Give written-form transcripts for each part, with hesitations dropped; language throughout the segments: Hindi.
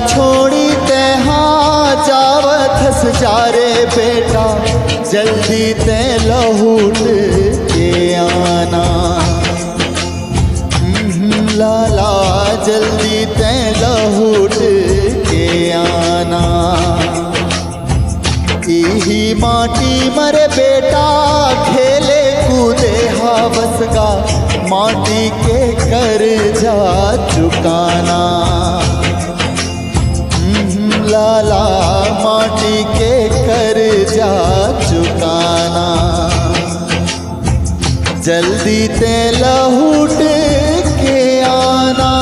छोड़ी ते हाँ जावत हस जा रे बेटा, जल्दी ते लौट के आना। लाला जल्दी ते लौट के आना। यही माटी मरे बेटा, खेले कूदे हावस का, माटी के कर जा चुकाना। लाला माटी के कर जा चुकाना। जल्दी ते लौट के आना।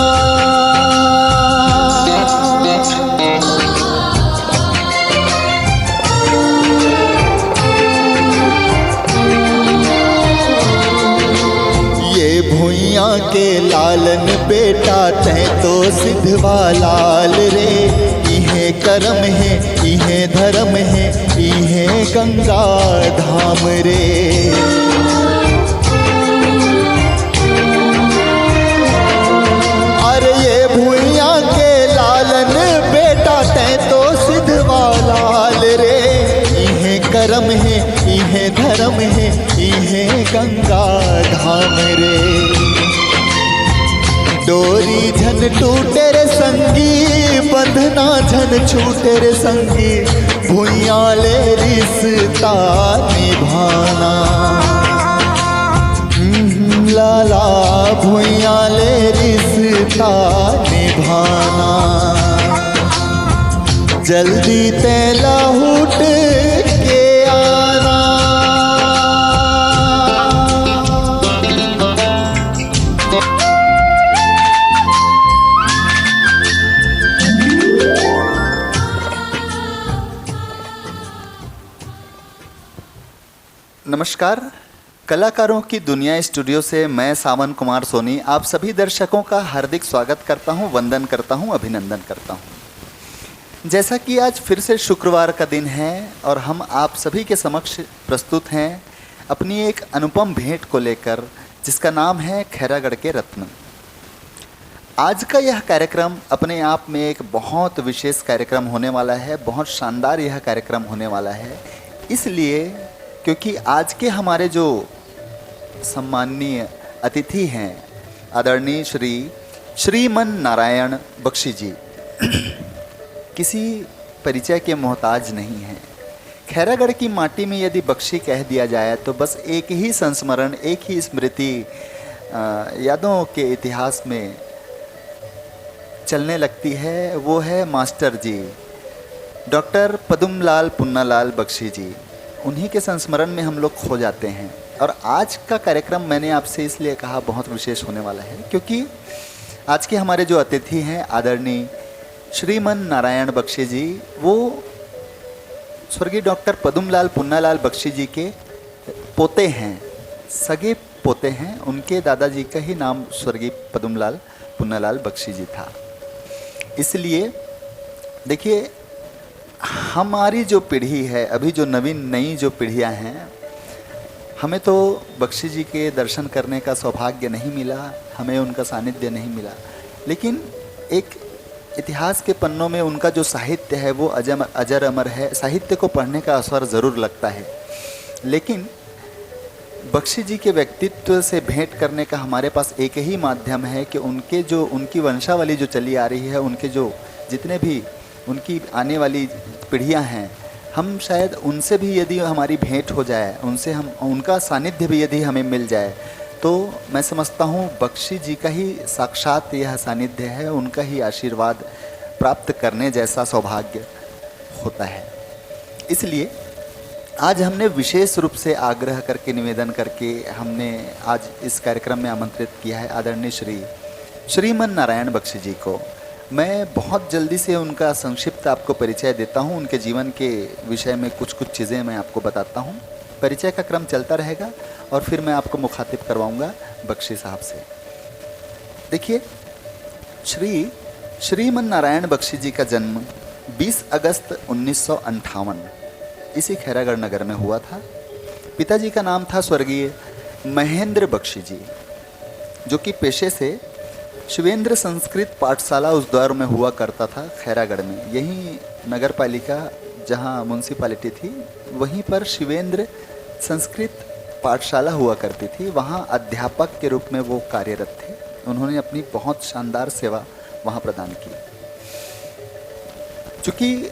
भुइयाँ के लालन बेटा, तै तो सिद्धवा लाल रे। इहे कर्म है इहे धर्म है, इहे गंगा धाम रे। अरे ये भुइयाँ के लालन बेटा, तै तो सिद्धवा लाल रे। इहे कर्म है इहे धर्म है, इहे गंगा धाम रे। डोरी झन टूटे रे संगी, बंधना झन छूटे रे संगी, भुइयाँ ले रिश्ता निभाना। लाला भुइयाँ ले रिश्ता निभाना। जल्दी ते लौट के आना। नमस्कार, कलाकारों की दुनिया स्टूडियो से मैं सावन कुमार सोनी आप सभी दर्शकों का हार्दिक स्वागत करता हूं, वंदन करता हूं, अभिनंदन करता हूं। जैसा कि आज फिर से शुक्रवार का दिन है और हम आप सभी के समक्ष प्रस्तुत हैं अपनी एक अनुपम भेंट को लेकर, जिसका नाम है खैरागढ़ के रत्न। आज का यह कार्यक्रम अपने आप में एक बहुत विशेष कार्यक्रम होने वाला है, बहुत शानदार यह कार्यक्रम होने वाला है। इसलिए क्योंकि आज के हमारे जो सम्माननीय अतिथि हैं आदरणीय श्री श्रीमन नारायण बख्शी जी किसी परिचय के मोहताज नहीं हैं। खैरागढ़ की माटी में यदि बख्शी कह दिया जाए तो बस एक ही संस्मरण, एक ही स्मृति यादों के इतिहास में चलने लगती है, वो है मास्टर जी डॉक्टर पदुमलाल पुन्नालाल बख्शी जी। उन्हीं के संस्मरण में हम लोग खो जाते हैं। और आज का कार्यक्रम मैंने आपसे इसलिए कहा बहुत विशेष होने वाला है क्योंकि आज के हमारे जो अतिथि हैं आदरणीय श्रीमन नारायण बख्शी जी, वो स्वर्गीय डॉक्टर पदुमलाल पुन्नालाल बख्शी जी के पोते हैं, सगे पोते हैं। उनके दादाजी का ही नाम स्वर्गीय पदुमलाल पुन्नालाल बख्शी जी था। इसलिए देखिए, हमारी जो पीढ़ी है, अभी जो नई जो पीढ़ियां हैं, हमें तो बख्शी जी के दर्शन करने का सौभाग्य नहीं मिला, हमें उनका सानिध्य नहीं मिला, लेकिन एक इतिहास के पन्नों में उनका जो साहित्य है वो अजर अमर है। साहित्य को पढ़ने का असर ज़रूर लगता है, लेकिन बख्शी जी के व्यक्तित्व से भेंट करने का हमारे पास एक ही माध्यम है कि उनकी वंशावली जो चली आ रही है, उनके जो जितने भी उनकी आने वाली पीढ़ियां हैं, हम शायद उनसे भी यदि हमारी भेंट हो जाए, उनका सानिध्य भी यदि हमें मिल जाए, तो मैं समझता हूँ बख्शी जी का ही साक्षात यह सानिध्य है, उनका ही आशीर्वाद प्राप्त करने जैसा सौभाग्य होता है। इसलिए आज हमने विशेष रूप से आग्रह करके, निवेदन करके हमने आज इस कार्यक्रम में आमंत्रित किया है आदरणीय श्रीमन नारायण बख्शी जी को। मैं बहुत जल्दी से उनका संक्षिप्त आपको परिचय देता हूं, उनके जीवन के विषय में कुछ चीज़ें मैं आपको बताता हूं। परिचय का क्रम चलता रहेगा और फिर मैं आपको मुखातिब करवाऊंगा बख्शी साहब से। देखिए, श्रीमन नारायण बख्शी जी का जन्म 20 अगस्त 1958 इसी खैरागढ़ नगर में हुआ था। पिताजी का नाम था स्वर्गीय महेंद्र बख्शी जी, जो कि पेशे से शिवेंद्र संस्कृत पाठशाला उस दौर में हुआ करता था खैरागढ़ में। यही नगर पालिका जहाँ म्यूनसिपालिटी थी वहीं पर शिवेंद्र संस्कृत पाठशाला हुआ करती थी। वहाँ अध्यापक के रूप में वो कार्यरत थे। उन्होंने अपनी बहुत शानदार सेवा वहाँ प्रदान की। चूँकि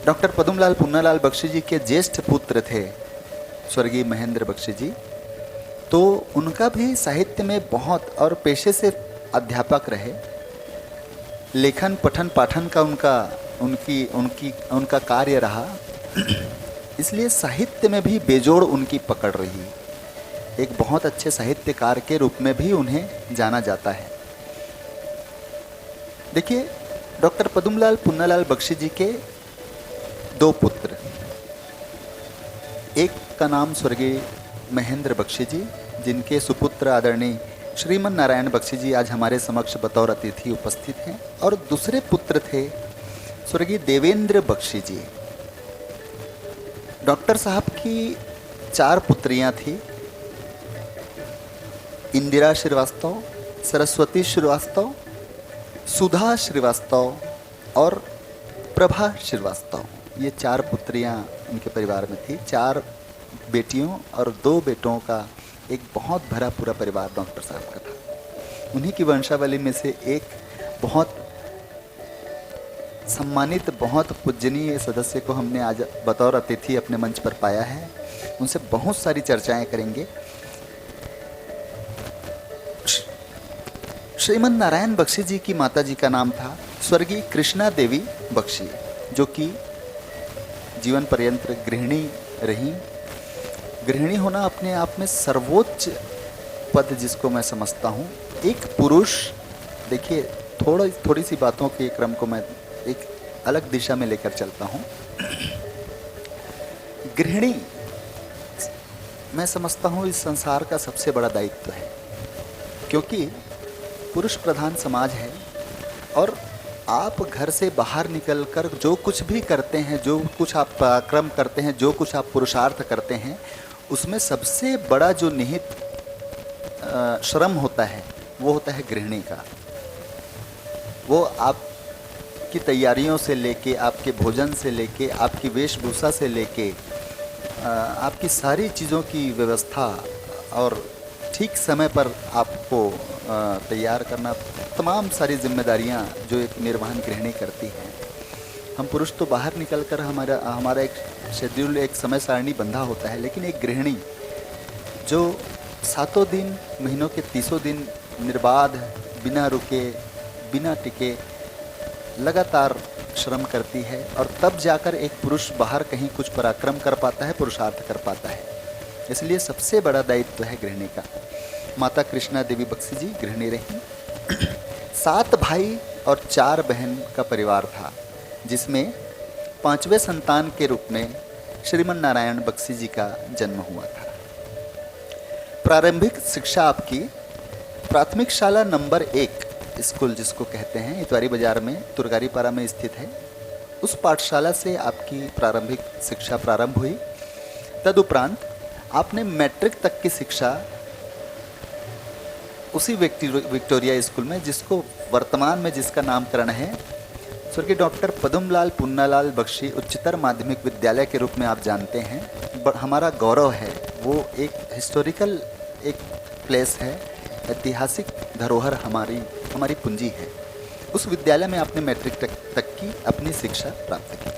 डॉक्टर पद्मलाल पुन्नालाल बख्शी जी के ज्येष्ठ पुत्र थे स्वर्गीय महेंद्र बख्शी जी, तो उनका भी साहित्य में बहुत और पेशे से अध्यापक रहे। लेखन पठन पाठन का उनका कार्य रहा, इसलिए साहित्य में भी बेजोड़ उनकी पकड़ रही। एक बहुत अच्छे साहित्यकार के रूप में भी उन्हें जाना जाता है। देखिए, डॉक्टर पद्मलाल पुन्नालाल बख्शी जी के दो पुत्र, एक का नाम स्वर्गीय महेंद्र बख्शी जी, जिनके सुपुत्र आदरणीय श्रीमन नारायण बख्शी जी आज हमारे समक्ष बतौर अतिथि उपस्थित हैं, और दूसरे पुत्र थे स्वर्गीय देवेंद्र बख्शी जी। डॉक्टर साहब की 4 पुत्रियां थी, इंदिरा श्रीवास्तव, सरस्वती श्रीवास्तव, सुधा श्रीवास्तव और प्रभा श्रीवास्तव। ये 4 पुत्रियां उनके परिवार में थी। 4 बेटियों और 2 बेटों का एक बहुत भरा पूरा परिवार डॉक्टर साहब का था। उन्हीं की वंशावली में से एक बहुत सम्मानित, बहुत पूजनीय सदस्य को हमने आज बतौर अतिथि अपने मंच पर पाया है। उनसे बहुत सारी चर्चाएं करेंगे। श्रीमन नारायण बख्शी जी की माता जी का नाम था स्वर्गीय कृष्णा देवी बख्शी, जो कि जीवन पर्यंत गृहिणी रही। गृहिणी होना अपने आप में सर्वोच्च पद जिसको मैं समझता हूँ। एक पुरुष, देखिए थोड़ी सी बातों के क्रम को मैं एक अलग दिशा में लेकर चलता हूँ। गृहिणी मैं समझता हूँ इस संसार का सबसे बड़ा दायित्व है, क्योंकि पुरुष प्रधान समाज है और आप घर से बाहर निकलकर जो कुछ भी करते हैं, जो कुछ आप पराक्रम करते हैं, जो कुछ आप पुरुषार्थ करते हैं, उसमें सबसे बड़ा जो निहित श्रम होता है वो होता है गृहिणी का। वो आपकी तैयारियों से लेके, आपके भोजन से लेके, आपकी वेशभूषा से लेके, आपकी सारी चीज़ों की व्यवस्था और ठीक समय पर आपको तैयार करना, तमाम सारी जिम्मेदारियां जो एक निर्वहन गृहिणी करती हैं। हम पुरुष तो बाहर निकलकर हमारा एक शेड्यूल, एक समय सारणी बंधा होता है, लेकिन एक गृहिणी जो 7 दिन, महीनों के 30 दिन निर्बाध, बिना रुके, बिना टिके लगातार श्रम करती है, और तब जाकर एक पुरुष बाहर कहीं कुछ पराक्रम कर पाता है, पुरुषार्थ कर पाता है। इसलिए सबसे बड़ा दायित्व है गृहिणी का। माता कृष्णा देवी बख्शी जी गृहिणी रहीं। 7 भाई और 4 बहन का परिवार था, जिसमें 5वें संतान के रूप में श्रीमन नारायण बख्शी जी का जन्म हुआ था। प्रारंभिक शिक्षा आपकी प्राथमिक शाला नंबर 1 स्कूल जिसको कहते हैं, इतवारी बाजार में तुरगारीपारा में स्थित है, उस पाठशाला से आपकी प्रारंभिक शिक्षा प्रारंभ हुई। तदुपरांत आपने मैट्रिक तक की शिक्षा उसी विक्टोरिया स्कूल में, जिसको वर्तमान में जिसका नामकरण है स्वर्गीय डॉक्टर पद्मलाल पुन्नालाल बख्शी उच्चतर माध्यमिक विद्यालय के रूप में आप जानते हैं। हमारा गौरव है, वो एक हिस्टोरिकल एक प्लेस है, ऐतिहासिक धरोहर हमारी पूंजी है। उस विद्यालय में आपने मैट्रिक तक की अपनी शिक्षा प्राप्त की।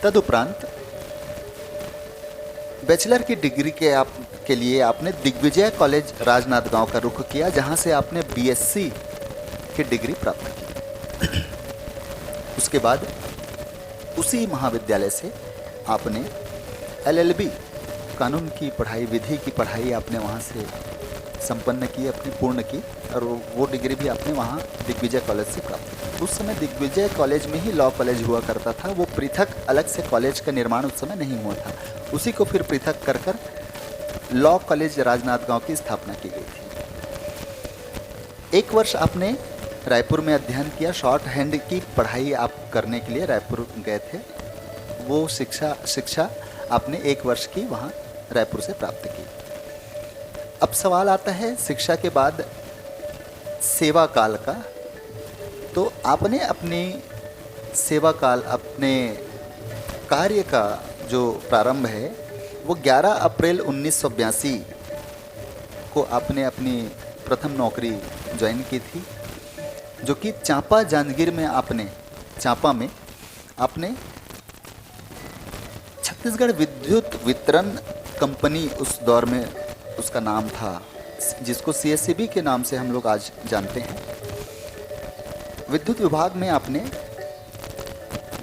तदुपरांत बैचलर की डिग्री के लिए आपने दिग्विजय कॉलेज राजनांदगांव का रुख किया, जहां से आपने बीएससी की डिग्री प्राप्त की। उसके बाद उसी महाविद्यालय से आपने एलएलबी कानून की पढ़ाई, विधि की पढ़ाई आपने वहां से संपन्न की, अपनी पूर्ण की, और वो डिग्री भी आपने वहाँ दिग्विजय कॉलेज से प्राप्त की। उस समय दिग्विजय कॉलेज में ही लॉ कॉलेज हुआ करता था, वो पृथक अलग से कॉलेज का निर्माण उस समय नहीं हुआ था। उसी को फिर पृथक कर लॉ कॉलेज राजनांदगांव की स्थापना की गई थी। 1 वर्ष आपने रायपुर में अध्ययन किया, शॉर्ट हैंड की पढ़ाई आप करने के लिए रायपुर गए थे। वो शिक्षा आपने 1 वर्ष की वहाँ रायपुर से प्राप्त की। अब सवाल आता है, शिक्षा के बाद सेवा काल का। तो आपने अपनी सेवा काल, अपने कार्य का जो प्रारंभ है वो 11 अप्रैल 1982 को आपने अपनी प्रथम नौकरी ज्वाइन की थी, जो कि चांपा जांजगीर में चांपा में आपने छत्तीसगढ़ विद्युत वितरण कंपनी उस दौर में उसका नाम था, जिसको सीएससीबी के नाम से हम लोग आज जानते हैं। विद्युत विभाग में आपने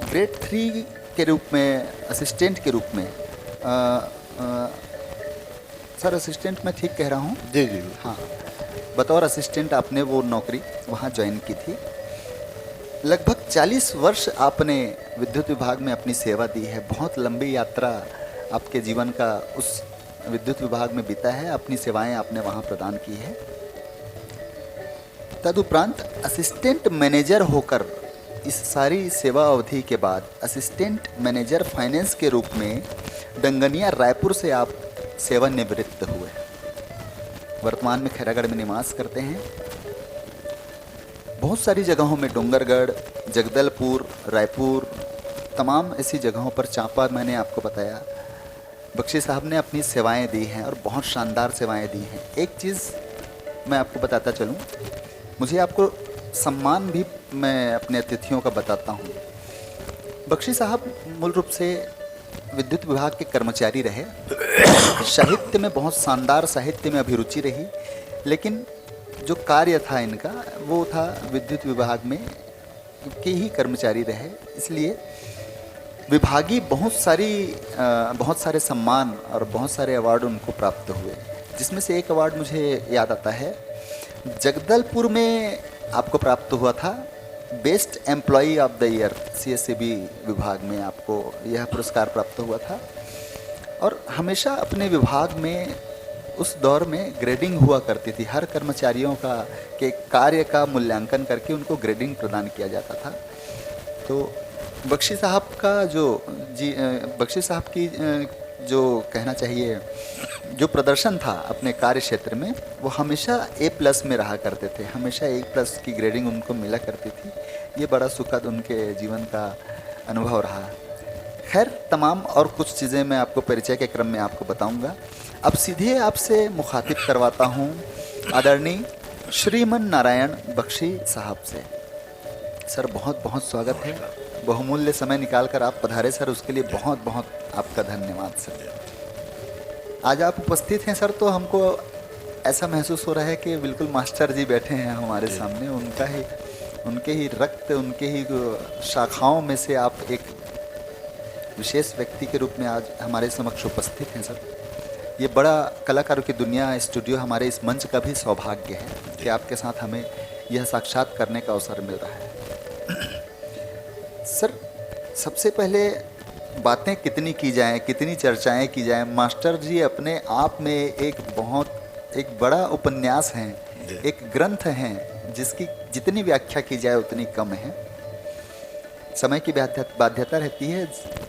ग्रेड 3 के रूप में, असिस्टेंट के रूप में, सर असिस्टेंट मैं ठीक कह रहा हूँ? जी जी हाँ, बतौर असिस्टेंट आपने वो नौकरी वहाँ ज्वाइन की थी। लगभग 40 वर्ष आपने विद्युत विभाग में अपनी सेवा दी है। बहुत लंबी यात्रा आपके जीवन का उस विद्युत विभाग में बीता है, अपनी सेवाएं आपने वहाँ प्रदान की है। तदुपरांत असिस्टेंट मैनेजर होकर इस सारी सेवा अवधि के बाद असिस्टेंट मैनेजर फाइनेंस के रूप में डंगनिया रायपुर से आप सेवानिवृत्त हुए। वर्तमान में खैरागढ़ में निवास करते हैं। बहुत सारी जगहों में, डोंगरगढ़, जगदलपुर, रायपुर, तमाम ऐसी जगहों पर, चांपा मैंने आपको बताया, बख्शी साहब ने अपनी सेवाएं दी हैं और बहुत शानदार सेवाएं दी हैं। एक चीज़ मैं आपको बताता चलूं, मुझे आपको सम्मान भी मैं अपने अतिथियों का बताता हूं। बख्शी साहब मूल रूप से विद्युत विभाग के कर्मचारी रहे। साहित्य में बहुत शानदार साहित्य में अभिरुचि रही, लेकिन जो कार्य था इनका वो था विद्युत विभाग में के ही कर्मचारी रहे। इसलिए विभागीय बहुत सारे सम्मान और बहुत सारे अवार्ड उनको प्राप्त हुए, जिसमें से एक अवार्ड मुझे याद आता है, जगदलपुर में आपको प्राप्त हुआ था best employee of the year. CSCB विभाग में आपको यह पुरस्कार प्राप्त हुआ था। और हमेशा अपने विभाग में उस दौर में ग्रेडिंग हुआ करती थी। हर कर्मचारियों के कार्य का मूल्यांकन करके उनको ग्रेडिंग प्रदान किया जाता था। तो बख्शी साहब की जो कहना चाहिए जो प्रदर्शन था अपने कार्य क्षेत्र में, वो हमेशा A+ में रहा करते थे। हमेशा A+ की ग्रेडिंग उनको मिला करती थी। ये बड़ा सुखद उनके जीवन का अनुभव रहा। खैर, तमाम और कुछ चीज़ें मैं आपको परिचय के क्रम में आपको बताऊंगा। अब सीधे आपसे मुखातिब करवाता हूं आदरणीय श्रीमन नारायण बख्शी साहब से। सर बहुत बहुत स्वागत है। बहुमूल्य समय निकालकर आप पधारे सर, उसके लिए बहुत बहुत आपका धन्यवाद सर। आज आप उपस्थित हैं सर, तो हमको ऐसा महसूस हो रहा है कि बिल्कुल मास्टर जी बैठे हैं हमारे सामने। उनके ही रक्त, उनके ही शाखाओं में से आप एक विशेष व्यक्ति के रूप में आज हमारे समक्ष उपस्थित हैं सर। ये बड़ा कलाकारों की दुनिया स्टूडियो हमारे इस मंच का भी सौभाग्य है कि आपके साथ हमें यह साक्षात करने का अवसर मिल रहा है। सर, सबसे पहले बातें कितनी की जाएं, कितनी चर्चाएं की जाएं, मास्टर जी अपने आप में एक बड़ा उपन्यास हैं, एक ग्रंथ हैं, जिसकी जितनी व्याख्या की जाए उतनी कम है। समय की बाध्यता रहती है,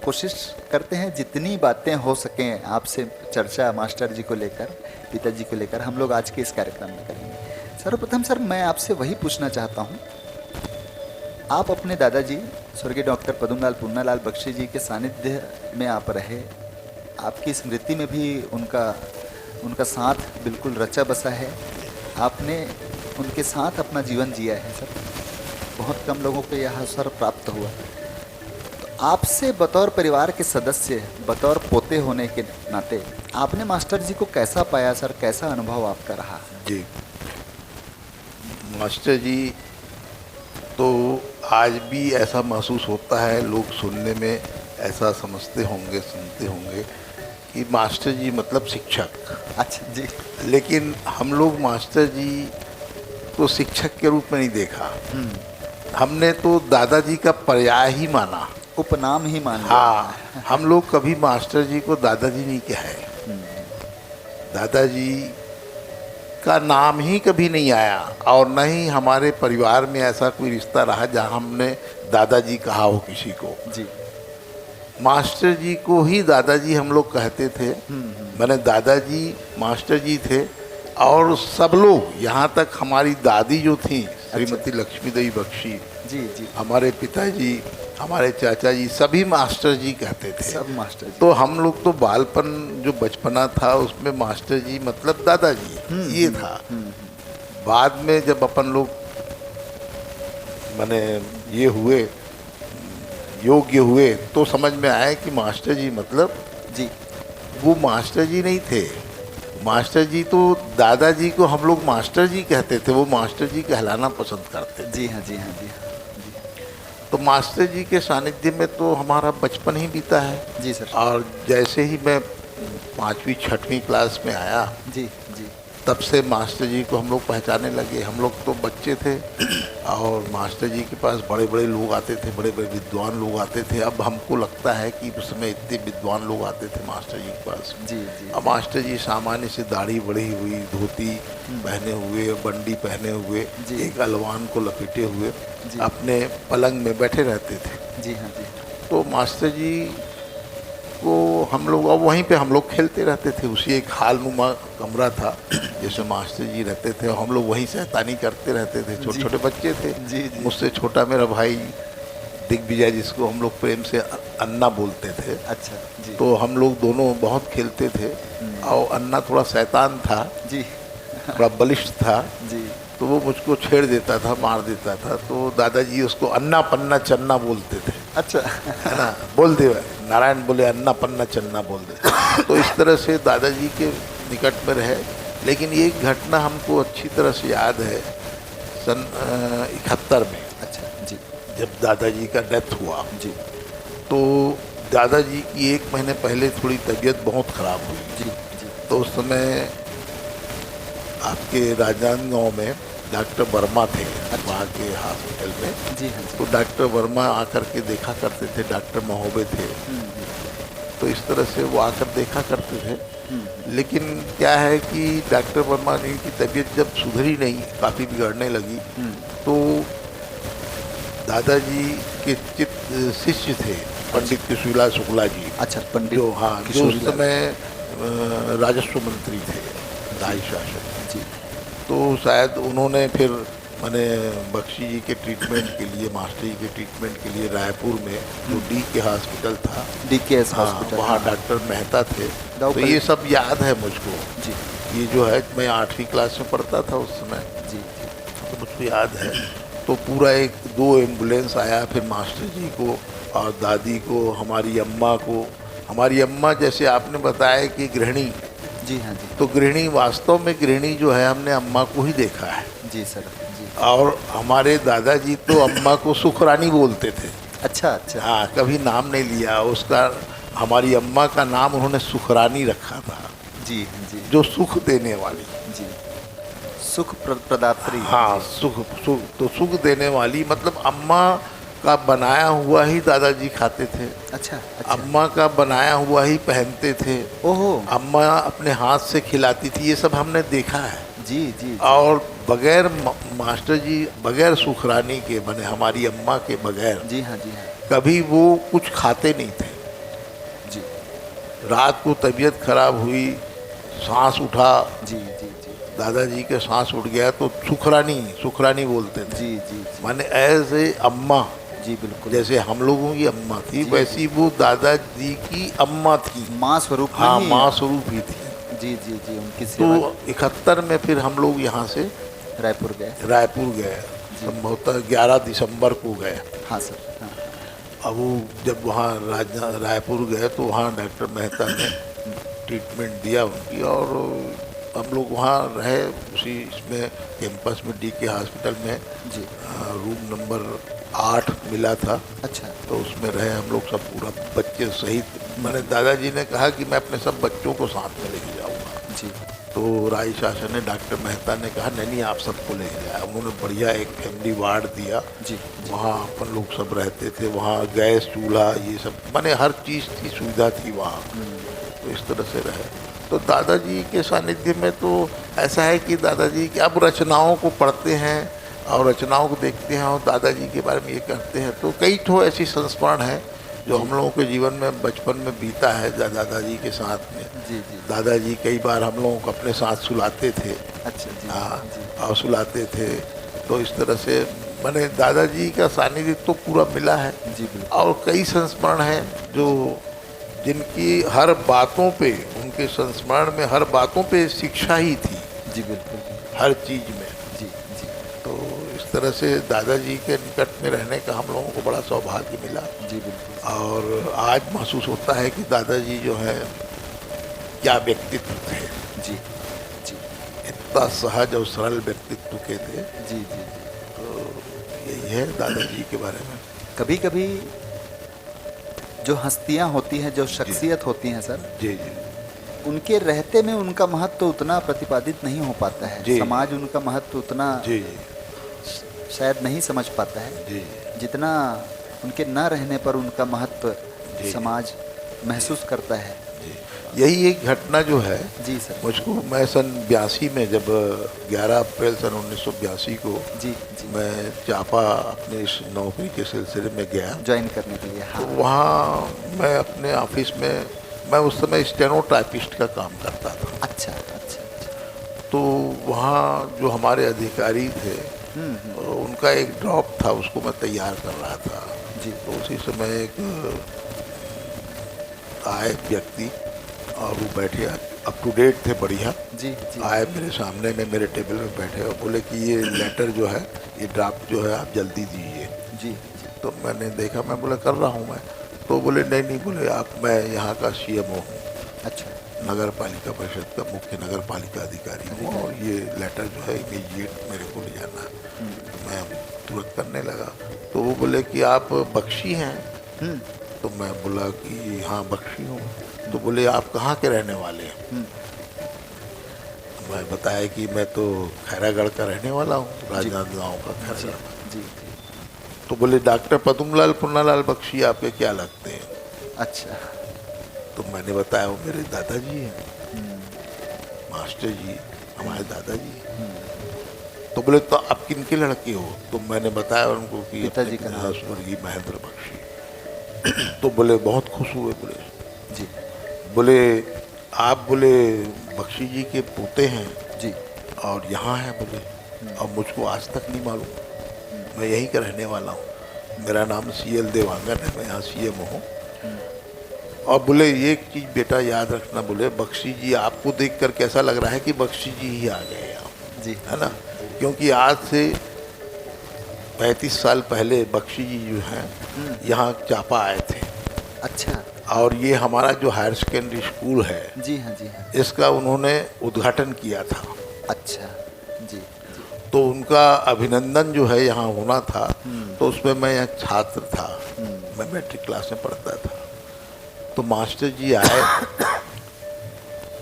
कोशिश करते हैं जितनी बातें हो सकें आपसे चर्चा मास्टर जी को लेकर, पिताजी को लेकर हम लोग आज के इस कार्यक्रम में करेंगे। सर्वप्रथम सर, मैं आपसे वही पूछना चाहता हूँ, आप अपने दादाजी स्वर्गीय डॉक्टर पद्मलाल पूर्णालाल बख्शी जी के सानिध्य में आप रहे। आपकी स्मृति में भी उनका साथ बिल्कुल रचा बसा है। आपने उनके साथ अपना जीवन जिया है सर। बहुत कम लोगों को यह अवसर प्राप्त हुआ। तो आपसे बतौर परिवार के सदस्य, बतौर पोते होने के नाते, आपने मास्टर जी को कैसा पाया सर? कैसा अनुभव आपका रहा? जी, मास्टर जी तो आज भी ऐसा महसूस होता है, लोग सुनने में ऐसा समझते होंगे, सुनते होंगे कि मास्टर जी मतलब शिक्षक। अच्छा जी। लेकिन हम लोग मास्टर जी को शिक्षक के रूप में नहीं देखा। हमने तो दादाजी का पर्याय ही माना, उपनाम ही मान लिया। हाँ, हम लोग कभी मास्टर जी को दादाजी नहीं कहे। दादाजी का नाम ही कभी नहीं आया, और न ही हमारे परिवार में ऐसा कोई रिश्ता रहा जहाँ हमने दादाजी कहा हो किसी को। जी, मास्टर जी को ही दादाजी हम लोग कहते थे। मैंने दादाजी मास्टर जी थे, और सब लोग यहाँ तक हमारी दादी जो थी श्रीमती लक्ष्मीदेवी बख्शी, जी जी, हमारे पिताजी, हमारे चाचा जी, सभी मास्टर जी कहते थे। सब मास्टर जी। तो हम लोग तो बालपन जो बचपना था उसमें मास्टर जी मतलब दादाजी ये था। बाद में जब अपन लोग माने ये हुए, योग्य हुए, तो समझ में आया कि मास्टर जी मतलब जी वो मास्टर जी नहीं थे। मास्टर जी तो दादाजी को हम लोग मास्टर जी कहते थे, वो मास्टर जी कहलाना पसंद करते थे। जी हाँ, जी हाँ, जी हाँ, तो मास्टर जी के सानिध्य में तो हमारा बचपन ही बीता है। जी सर। और जैसे ही मैं 5वीं 6वीं क्लास में आया, जी जी, तब से मास्टर जी को हम लोग पहचानने लगे। हम लोग तो बच्चे थे और मास्टर जी के पास बड़े बड़े लोग आते थे, बड़े बड़े विद्वान लोग आते थे। अब हमको लगता है कि उस समय इतने विद्वान लोग आते थे मास्टर जी के पास। जी जी, अब मास्टर जी सामान्य से दाढ़ी बढ़ी हुई, धोती पहने हुए, बंडी पहने हुए, जी। एक अलवान को लपेटे हुए जी। अपने पलंग में बैठे रहते थे। जी हाँ, जी तो मास्टर जी को हम लोग, और वहीं पे हम लोग खेलते रहते थे। उसी एक हालनुमा कमरा था जिसमें मास्टर जी रहते थे और हम लोग वहीं शैतानी करते रहते थे। छोटे जी। छोटे बच्चे थे। जी, जी। मुझसे छोटा मेरा भाई दिग्विजय, जिसको हम लोग प्रेम से अन्ना बोलते थे, अच्छा जी, तो हम लोग दोनों बहुत खेलते थे। और अन्ना थोड़ा शैतान था, जी थोड़ा बलिष्ठ था, जी, तो वो मुझको छेड़ देता था, मार देता था। तो दादाजी उसको अन्ना पन्ना चन्ना बोलते थे, अच्छा है ना। बोल दे नारायण बोले अन्ना पन्ना चन्ना बोल दे। तो इस तरह से दादाजी के निकट में रहे। लेकिन ये घटना हमको अच्छी तरह से याद है, सन 71 में अच्छा जी जब दादाजी का डेथ हुआ, जी तो दादाजी की 1 महीने पहले थोड़ी तबीयत बहुत ख़राब हुई। जी जी, तो उस समय आपके राजनांदगांव में डॉक्टर वर्मा थे, वहाँ के हॉस्पिटल में। जी हाँ, जी तो डॉक्टर वर्मा आकर के देखा करते थे, डॉक्टर महोबे थे। तो इस तरह से वो आकर देखा करते थे। लेकिन क्या है कि डॉक्टर वर्मा की तबीयत जब सुधरी नहीं, काफ़ी बिगड़ने लगी, तो दादाजी के शिष्य थे पंडित किशोरीलाल शुक्ला जी। अच्छा, पंडित जो हाँ, जो उस किशोरीलाल। समय राजस्व मंत्री थे, दाई शासन जी, तो शायद उन्होंने फिर मैंने बख्शी जी के ट्रीटमेंट के लिए, मास्टर जी के ट्रीटमेंट के लिए रायपुर में जो डी के हॉस्पिटल था, DKS हाँ, हॉस्पिटल, वहाँ डॉक्टर मेहता थे। दाऊ तो कल- ये सब याद है मुझको। जी ये जो है, मैं 8वीं क्लास में पढ़ता था उस समय, जी तो मुझको याद है। तो पूरा 2 एम्बुलेंस आया, फिर मास्टर जी को और दादी को, हमारी अम्मा को। हमारी अम्मा जैसे आपने बताया कि गृहिणी, जी हाँ, जी तो गृहिणी, वास्तव में गृहिणी जो है, हमने अम्मा को ही देखा है। जी सर जी, और हमारे दादाजी तो अम्मा को सुखरानी बोलते थे। अच्छा अच्छा, हाँ, कभी नाम नहीं लिया उसका। हमारी अम्मा का नाम उन्होंने सुखरानी रखा था, जी जी जो सुख देने वाली। जी, सुख प्रदात्री। हाँ, सुख सुख तो सुख देने वाली, मतलब अम्मा का बनाया हुआ ही दादाजी खाते थे। अच्छा अच्छा, अम्मा का बनाया हुआ ही पहनते थे। ओहो, अम्मा अपने हाथ से खिलाती थी, ये सब हमने देखा है। जी जी जी, और बगैर मास्टर जी, बगैर सुखरानी के, माने हमारी अम्मा के बगैर जी हाँ, जी हाँ, कभी वो कुछ खाते नहीं थे। जी रात को तबीयत खराब हुई, सांस उठा, जी जी जी दादाजी के सांस उठ गया, तो सुखरानी सुखरानी बोलते थे। जी जी माने ऐसे अम्मा, जी, बिल्कुल, जैसे हम लोगों की अम्मा थी, जी, वैसी वो दादाजी की अम्मा थी। माँ स्वरूप में हाँ, ही- माँ स्वरूप ही थी। जी जी जी, उनकी सेवा। तो 71 में फिर हम लोग यहाँ से रायपुर गए। रायपुर गए, संभवतः 11 दिसंबर को गए। हाँ सर, हाँ अब वो जब वहाँ रायपुर गए, तो वहाँ डॉक्टर मेहता ने ट्रीटमेंट दिया उनकी, और हम लोग वहाँ रहे उसी इसमें कैंपस में, डी के हॉस्पिटल में। जी, रूम नंबर 8 मिला था, अच्छा, तो उसमें रहे हम लोग सब, पूरा बच्चे सहित। मैंने दादाजी ने कहा कि मैं अपने सब बच्चों को साथ में लेके जाऊँगा। जी तो राय शासन ने, डॉक्टर मेहता ने कहा नहीं आप सबको लेके जाए। उन्होंने बढ़िया एक फैमिली वार्ड दिया, जी वहाँ अपन लोग सब रहते थे। वहाँ गैस चूल्हा ये सब, माने हर चीज़ की सुविधा थी वहाँ। तो इस तरह से रहे। तो दादाजी के सानिध्य में तो ऐसा है कि दादाजी की अब रचनाओं को पढ़ते हैं और रचनाओं को देखते हैं और दादाजी के बारे में ये कहते हैं, तो कई ठो ऐसी संस्मरण हैं जो हम लोगों के जीवन में बचपन में बीता है दादाजी के साथ में। जी जी। दादाजी कई बार हम लोगों को अपने साथ सुलाते थे। अच्छा जी। हाँ, जी और सुलाते थे। तो इस तरह से मैंने दादाजी का सानिध्य तो पूरा मिला है। जी बिल्कुल। और कई संस्मरण हैं जो जिनकी हर बातों पे, उनके संस्मरण में हर बातों पे शिक्षा ही थी, जी बिल्कुल। हर चीज़ में। जी जी। तो इस तरह से दादाजी के निकट में रहने का हम लोगों को बड़ा सौभाग्य मिला। जी बिल्कुल। और आज महसूस होता है कि दादाजी जो है क्या व्यक्तित्व थे। जी जी। इतना सहज और सरल व्यक्तित्व के थे। जी जी। तो यही है दादाजी के बारे में। कभी कभी जो हस्तियां होती हैं, जो शख्सियत होती हैं सर, जी जी उनके रहते में उनका महत्व उतना प्रतिपादित नहीं हो पाता है। जी। समाज उनका महत्व उतना जी जी शायद नहीं समझ पाता है जी जितना उनके न रहने पर उनका महत्व जी। समाज महसूस करता है। जी। यही एक घटना जो है, जी सर। मुझको, मैं सन 82 में, जब 11 अप्रैल सन 1982 को जी जी। मैं चापा अपने इस नौकरी के सिलसिले में गया। ज्वाइन करने के लिए। तो हाँ। वहाँ मैं अपने ऑफिस में, मैं उस समय स्टेनोटाइपिस्ट का काम करता था। अच्छा अच्छा अच्छा। तो वहाँ जो हमारे अधिकारी थे, उनका एक ड्रॉप था, उसको मैं तैयार कर रहा था। जी। तो उसी समय एक आए व्यक्ति और वो बैठे, अप टू डेट थे, बढ़िया। जी जी। आए मेरे सामने में, मेरे टेबल में बैठे और बोले कि ये लेटर जो है, ये ड्राफ्ट जो है आप जल्दी दीजिए। जी। तो मैंने देखा, मैं बोला कर रहा हूँ मैं। तो बोले नहीं नहीं, बोले आप, मैं यहाँ का CMO हूँ, अच्छा। नगर पालिका परिषद का मुख्य नगर पालिका अधिकारी हूँ, और ये लेटर जो है इमीडिएट मेरे को ले जाना है। तो मैं तुरंत करने लगा। तो वो बोले कि आप बख्शी हैं? तो मैं बोला कि हाँ बख्शी हूँ। तो बोले आप कहाँ के रहने वाले हैं? मैं बताया कि मैं तो खैरागढ़ का रहने वाला हूँ, राजनांदगांव का खैरागढ़। जी। तो बोले डॉक्टर पदमलाल पुन्नालाल बख्शी आपके क्या लगते हैं? अच्छा। तो मैंने बताया वो मेरे दादाजी हैं, मास्टर जी, हमारे दादाजी। तो बोले तो आप किन के लड़के हो? तो मैंने बताया उनको कि पिताजी का नाम। स्वर्गीय महेंद्र बख्शी। तो बोले बहुत खुश हुए। बोले जी बोले आप, बोले बख्शी जी के पोते हैं जी। और यहाँ हैं। बोले और मुझको आज तक नहीं मालूम, मैं यहीं का रहने वाला हूँ, मेरा नाम CL देवांगन है, मैं यहाँ CMO हूँ। और बोले एक चीज़ बेटा याद रखना, बोले बख्शी जी आपको देखकर कैसा लग रहा है कि बख्शी जी ही आ गए यहाँ, जी। है ना? क्योंकि आज से 35 साल पहले बख्शी जी जो हैं यहाँ चापा आए थे। अच्छा। और ये हमारा जो हायर सेकेंडरी स्कूल है, जी हाँ जी हाँ। इसका उन्होंने उद्घाटन किया था। अच्छा। जी जी। तो उनका अभिनंदन जो है यहाँ होना था। तो उसमें मैं यहाँ छात्र था, मैं मैट्रिक क्लास में पढ़ता था। तो मास्टर जी आए,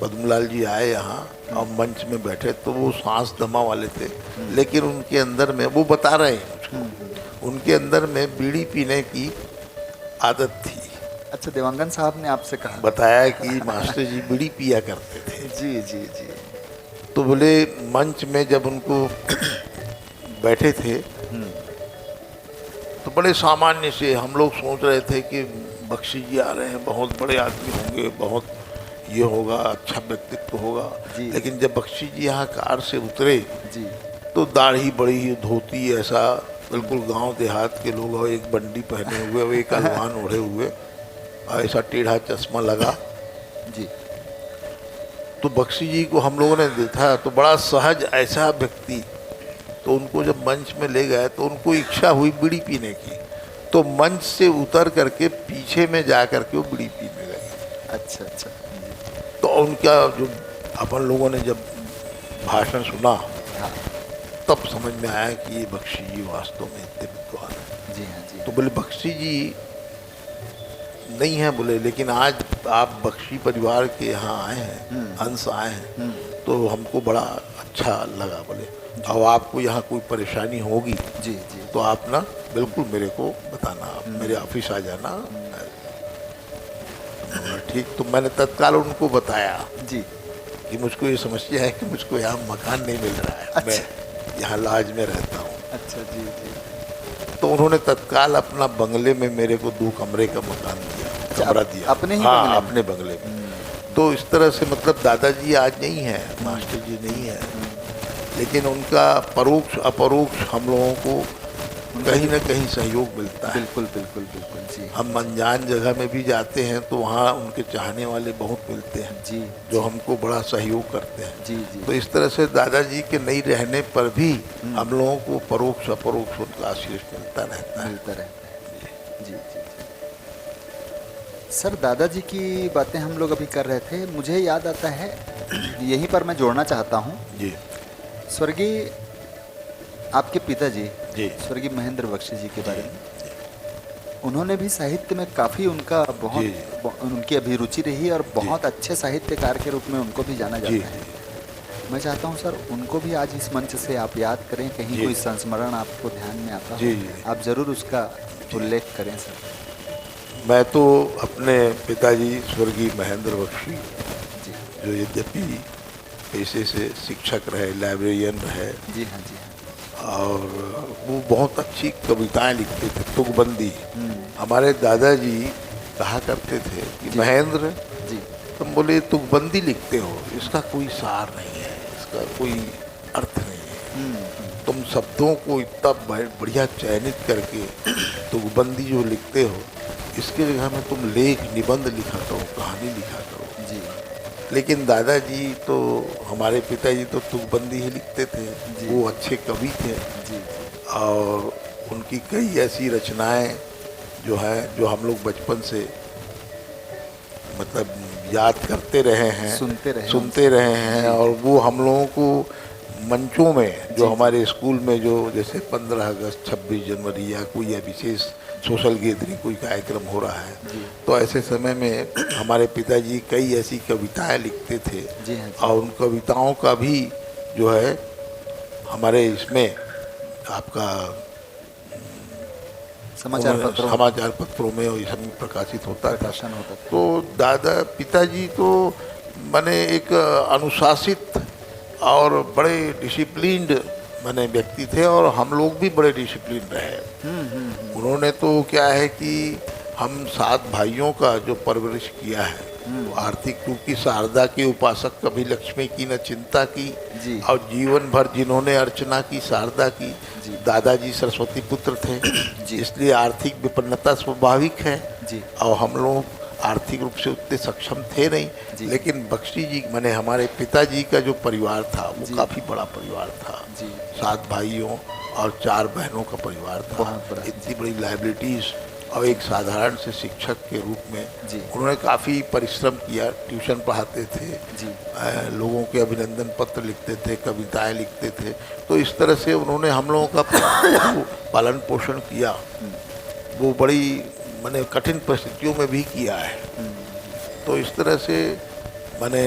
पद्मलाल जी आए यहाँ और मंच में बैठे। तो वो सांस दमा वाले थे, लेकिन उनके अंदर में, वो बता रहे हैं मुझको, उनके अंदर में बीड़ी पीने की आदत थी। अच्छा, देवांगन साहब ने आपसे कहा? बताया कि मास्टर जी बीड़ी पिया करते थे। जी जी जी। तो बोले मंच में जब उनको बैठे थे तो बड़े सामान्य से हम लोग सोच रहे थे कि बख्शी जी आ रहे हैं, बहुत बड़े आदमी होंगे, बहुत ये होगा, अच्छा व्यक्तित्व होगा। लेकिन जब बख्शी जी यहाँ कार से उतरे जी तो दाढ़ी बड़ी, धोती ऐसा बिल्कुल गांव देहात के लोग, और एक बंडी पहने हुए, और एक अलवान ओढ़े हुए, ऐसा टेढ़ा चश्मा लगा जी। तो बख्शी जी को हम लोगों ने देखा तो बड़ा सहज ऐसा व्यक्ति। तो उनको जब मंच में ले गए तो उनको इच्छा हुई बीड़ी पीने की, तो मंच से उतर करके पीछे में जा करके वो बीड़ी पीने लगे। अच्छा अच्छा। तो उनका जो अपन लोगों ने जब भाषण सुना, हाँ। तब समझ में आया कि ये बख्शी जी वास्तव में इतने विद्वान हैं। जी हाँ जी। तो बोले बख्शी जी नहीं है, बोले लेकिन आज आप बख्शी परिवार के यहाँ आए हैं, अंश आए हैं, तो हमको बड़ा अच्छा लगा। बोले अब आपको यहाँ कोई परेशानी होगी जी जी तो आप ना बिल्कुल मेरे को बताना, आप मेरे ऑफिस आ जाना। ठीक। तो मैंने तत्काल उनको बताया जी कि मुझको ये समस्या है कि मुझको यहाँ मकान नहीं मिल रहा है। अच्छा। मैं यहाँ लॉज में रहता हूँ। अच्छा। जी जी। तो तो उन्होंने तत्काल अपना बंगले में मेरे को 2 कमरे का मकान दिया, कमरा दिया। अपने ही हाँ, बंगले में? अपने बंगले में। तो इस तरह से मतलब दादाजी आज नहीं है, मास्टर जी नहीं है, लेकिन उनका परोक्ष अपरोक्ष हम लोगों को कहीं ना कहीं सहयोग मिलता है। बिल्कुल बिल्कुल बिल्कुल जी। हम अनजान जगह में भी जाते हैं तो वहाँ उनके चाहने वाले बहुत मिलते हैं जी जो हमको बड़ा सहयोग करते हैं। जी जी। तो इस तरह से दादाजी के नहीं रहने पर भी हम लोगों को परोक्ष अपरोक्ष उनका आशीष मिलता रहता है। मिलता रहता है। जी जी जी। सर, दादाजी की बातें हम लोग अभी कर रहे थे, मुझे याद आता है, यहीं पर मैं जोड़ना चाहता हूँ। जी स्वर्गीय आपके पिताजी जी स्वर्गीय महेंद्र बख्शी जी के बारे में, उन्होंने भी साहित्य में काफ़ी उनका जी। उनकी अभिरुचि रही और बहुत अच्छे साहित्यकार के रूप में उनको भी जाना जी जाता है। मैं चाहता हूं सर, उनको भी आज इस मंच से आप याद करें, कहीं जी। कोई संस्मरण आपको ध्यान में आता जी, हो, जी। आप ज़रूर उसका उल्लेख करें सर। मैं तो अपने पिताजी स्वर्गीय महेंद्र बख्शी, जी जो यद्यपि पेशे से शिक्षक रहे, लाइब्रेरियन रहे, जी हाँ जी हाँ। और वो बहुत अच्छी कविताएं लिखते थे, तुकबंदी। हमारे दादाजी कहा करते थे कि जी। महेंद्र, जी तुम बोले तुकबंदी लिखते हो, इसका कोई सार नहीं है, इसका कोई अर्थ नहीं है। तुम शब्दों को इतना बढ़िया चयनित करके तुकबंदी जो लिखते हो, इसके जगह में तुम लेख निबंध लिखा करो, कहानी लिखा करो। जी लेकिन दादाजी तो, हमारे पिताजी तो तुकबंदी ही लिखते थे। जी। वो अच्छे कवि थे जी और उनकी कई ऐसी रचनाएं जो हैं, जो हम लोग बचपन से मतलब याद करते रहे हैं, सुनते रहे हैं। और वो हम लोगों को मंचों में, जो हमारे स्कूल में जो जैसे 15 अगस्त, 26 जनवरी या कोई या विशेष सोशल गैदरिंग, कोई कार्यक्रम हो रहा है, तो ऐसे समय में हमारे पिताजी कई ऐसी कविताएं लिखते थे। जी हाँ जी। और उन कविताओं का भी जो है हमारे इसमें आपका समाचार पत्रों में और इसमें प्रकाशित होता था। प्रकाशन होता था। तो पिताजी तो माने एक अनुशासित और बड़े डिसिप्लिन्ड माने व्यक्ति थे, और हम लोग भी बड़े डिसिप्लिन रहे। उन्होंने तो क्या है कि हम 7 भाइयों का जो परवरिश किया है, आर्थिक रूप की शारदा के उपासक, कभी लक्ष्मी की न चिंता की, जी। और जीवन भर जिन्होंने अर्चना की शारदा की। दादाजी सरस्वती पुत्र थे, इसलिए आर्थिक विपन्नता स्वाभाविक है। जी। और हम लोग आर्थिक रूप से उतने सक्षम थे नहीं, लेकिन बख्शी जी माने हमारे पिताजी का जो परिवार था वो काफ़ी बड़ा परिवार था। 7 भाइयों और 4 बहनों का परिवार था। इतनी बड़ी लाइबिलिटीज़, और एक साधारण से शिक्षक के रूप में उन्होंने काफ़ी परिश्रम किया। ट्यूशन पढ़ाते थे, लोगों के अभिनंदन पत्र लिखते थे, कविताएं लिखते थे। तो इस तरह से उन्होंने हम लोगों का पालन पोषण किया। वो बड़ी माने कठिन परिस्थितियों में भी किया है। तो इस तरह से माने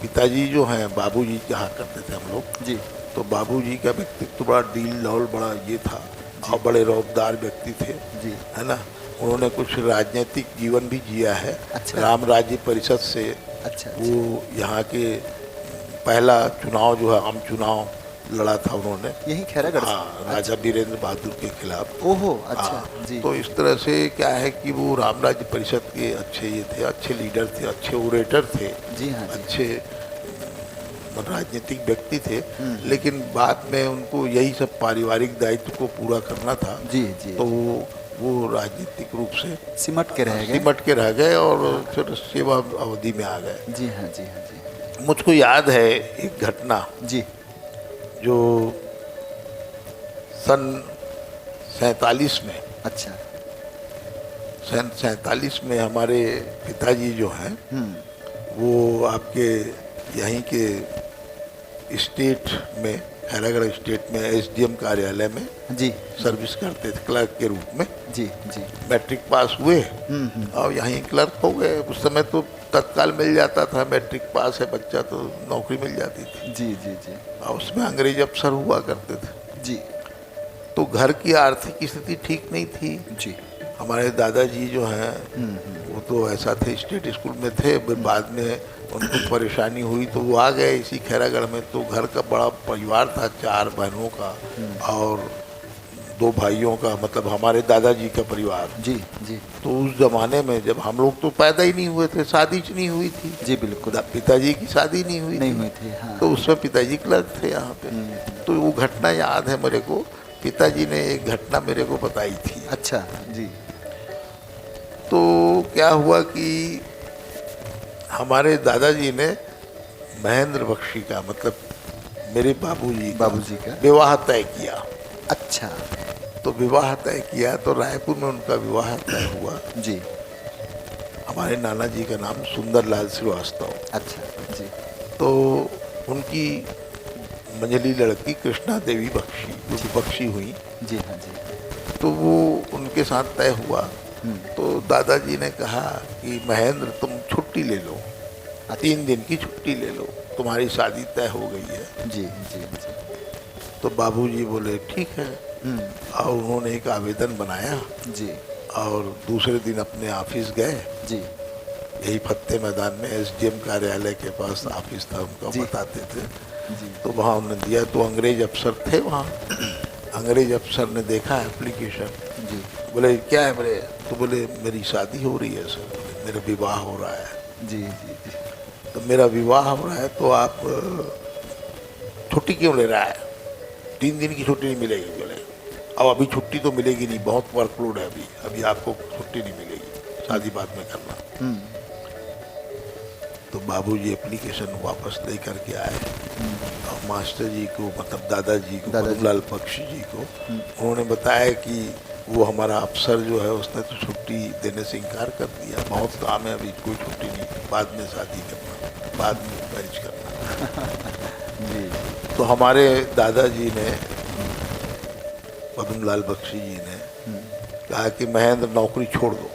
पिताजी जो हैं, बाबूजी कहा करते थे हम लोग जी। तो बाबूजी का व्यक्तित्व बड़ा डील डॉल, बड़ा ये था, और बड़े रौबदार व्यक्ति थे जी, है ना। उन्होंने कुछ राजनीतिक जीवन भी जिया है। अच्छा। राम राज्य परिषद से अच्छा, वो यहाँ के पहला चुनाव जो है, आम चुनाव लड़ा था उन्होंने, यही खैरागढ़। हाँ, राजा वीरेंद्र बहादुर के खिलाफ। ओहो, अच्छा जी। तो इस तरह से क्या है कि वो राम राज्य परिषद के अच्छे ये थे, अच्छे लीडर थे, अच्छे ओरेटर थे जी। हाँ, अच्छे राजनीतिक व्यक्ति थे। लेकिन बाद में उनको यही सब पारिवारिक दायित्व को पूरा करना था जी जी। तो वो राजनीतिक रूप से सिमट के रह गए और फिर सेवा अवधि में आ गए जी। हाँ जी। हाँ जी। मुझको याद है एक घटना जी, जो सन 47 में, अच्छा, सन 47 में हमारे पिताजी जो हैं वो आपके यहीं के स्टेट में, खैरागढ़ स्टेट में एसडीएम कार्यालय में जी सर्विस करते थे, क्लर्क के रूप में जी जी। मैट्रिक पास हुए और यहीं क्लर्क हो गए। उस समय तो तत्काल मिल जाता था, मैट्रिक पास है बच्चा तो नौकरी मिल जाती थी जी जी जी। और उसमें अंग्रेज अफसर हुआ करते थे जी। तो घर की आर्थिक स्थिति ठीक नहीं थी जी। हमारे दादाजी जो हैं वो तो ऐसा थे, स्टेट स्कूल में थे, बाद में उनको परेशानी हुई तो वो आ गए इसी खैरागढ़ में। तो घर का बड़ा परिवार था, 4 बहनों का और दो भाइयों का, मतलब हमारे दादाजी का परिवार। जी जी तो उस जमाने में जब हम लोग तो पैदा ही नहीं हुए थे, शादी नहीं हुई थी। जी बिल्कुल पिताजी की शादी नहीं हुई नहीं थी। हुई थी, हाँ। तो उसमें पिताजी क्लर्क थे यहाँ पे। तो वो घटना याद है मेरे को, पिताजी ने एक घटना मेरे को बताई थी। अच्छा जी तो क्या हुआ कि हमारे दादाजी ने महेंद्र बख्शी का, मतलब मेरे बाबूजी का विवाह तय किया। अच्छा तो विवाह तय किया तो रायपुर में उनका विवाह तय हुआ। जी हमारे नाना जी का नाम सुंदरलाल श्रीवास्तव। अच्छा जी तो उनकी मंझली लड़की कृष्णा देवी बख्शी, जो बख्शी हुई, जी हाँ जी तो वो उनके साथ तय हुआ। तो दादाजी ने कहा कि महेंद्र तुम छुट्टी ले लो, 3 दिन की छुट्टी ले लो, तुम्हारी शादी तय हो गई है। जी जी जी तो बाबूजी बोले ठीक है। और उन्होंने एक आवेदन बनाया जी और दूसरे दिन अपने ऑफिस गए। जी यही फत्ते मैदान में एसडीएम कार्यालय के पास ऑफिस था उनका, जी। बताते थे। जी तो वहाँ उन्होंने दिया, तो अंग्रेज अफसर थे वहाँ। अंग्रेज अफसर ने देखा एप्लीकेशन, जी बोले क्या है? बोले तो बोले मेरी शादी हो रही है सर, मेरा विवाह हो रहा है। जी जी जी तो मेरा विवाह हो रहा है तो आप छुट्टी क्यों ले रहा है? 3 दिन की छुट्टी नहीं मिलेगी। बोले अब अभी छुट्टी तो मिलेगी नहीं, बहुत वर्कलोड है अभी आपको छुट्टी नहीं मिलेगी, शादी बाद में करना। तो बाबूजी एप्लीकेशन वापस ले करके आए और मास्टर जी को, मतलब दादाजी को, पद्मलाल बख्शी जी को, उन्होंने बताया कि वो हमारा अफसर जो है उसने तो छुट्टी देने से इनकार कर दिया, बहुत काम है, अभी कोई छुट्टी नहीं, बाद में शादी करना, बाद में मैरिज करना। जी तो हमारे दादाजी ने, पद्मलाल बख्शी जी ने कहा कि महेंद्र नौकरी छोड़ दो।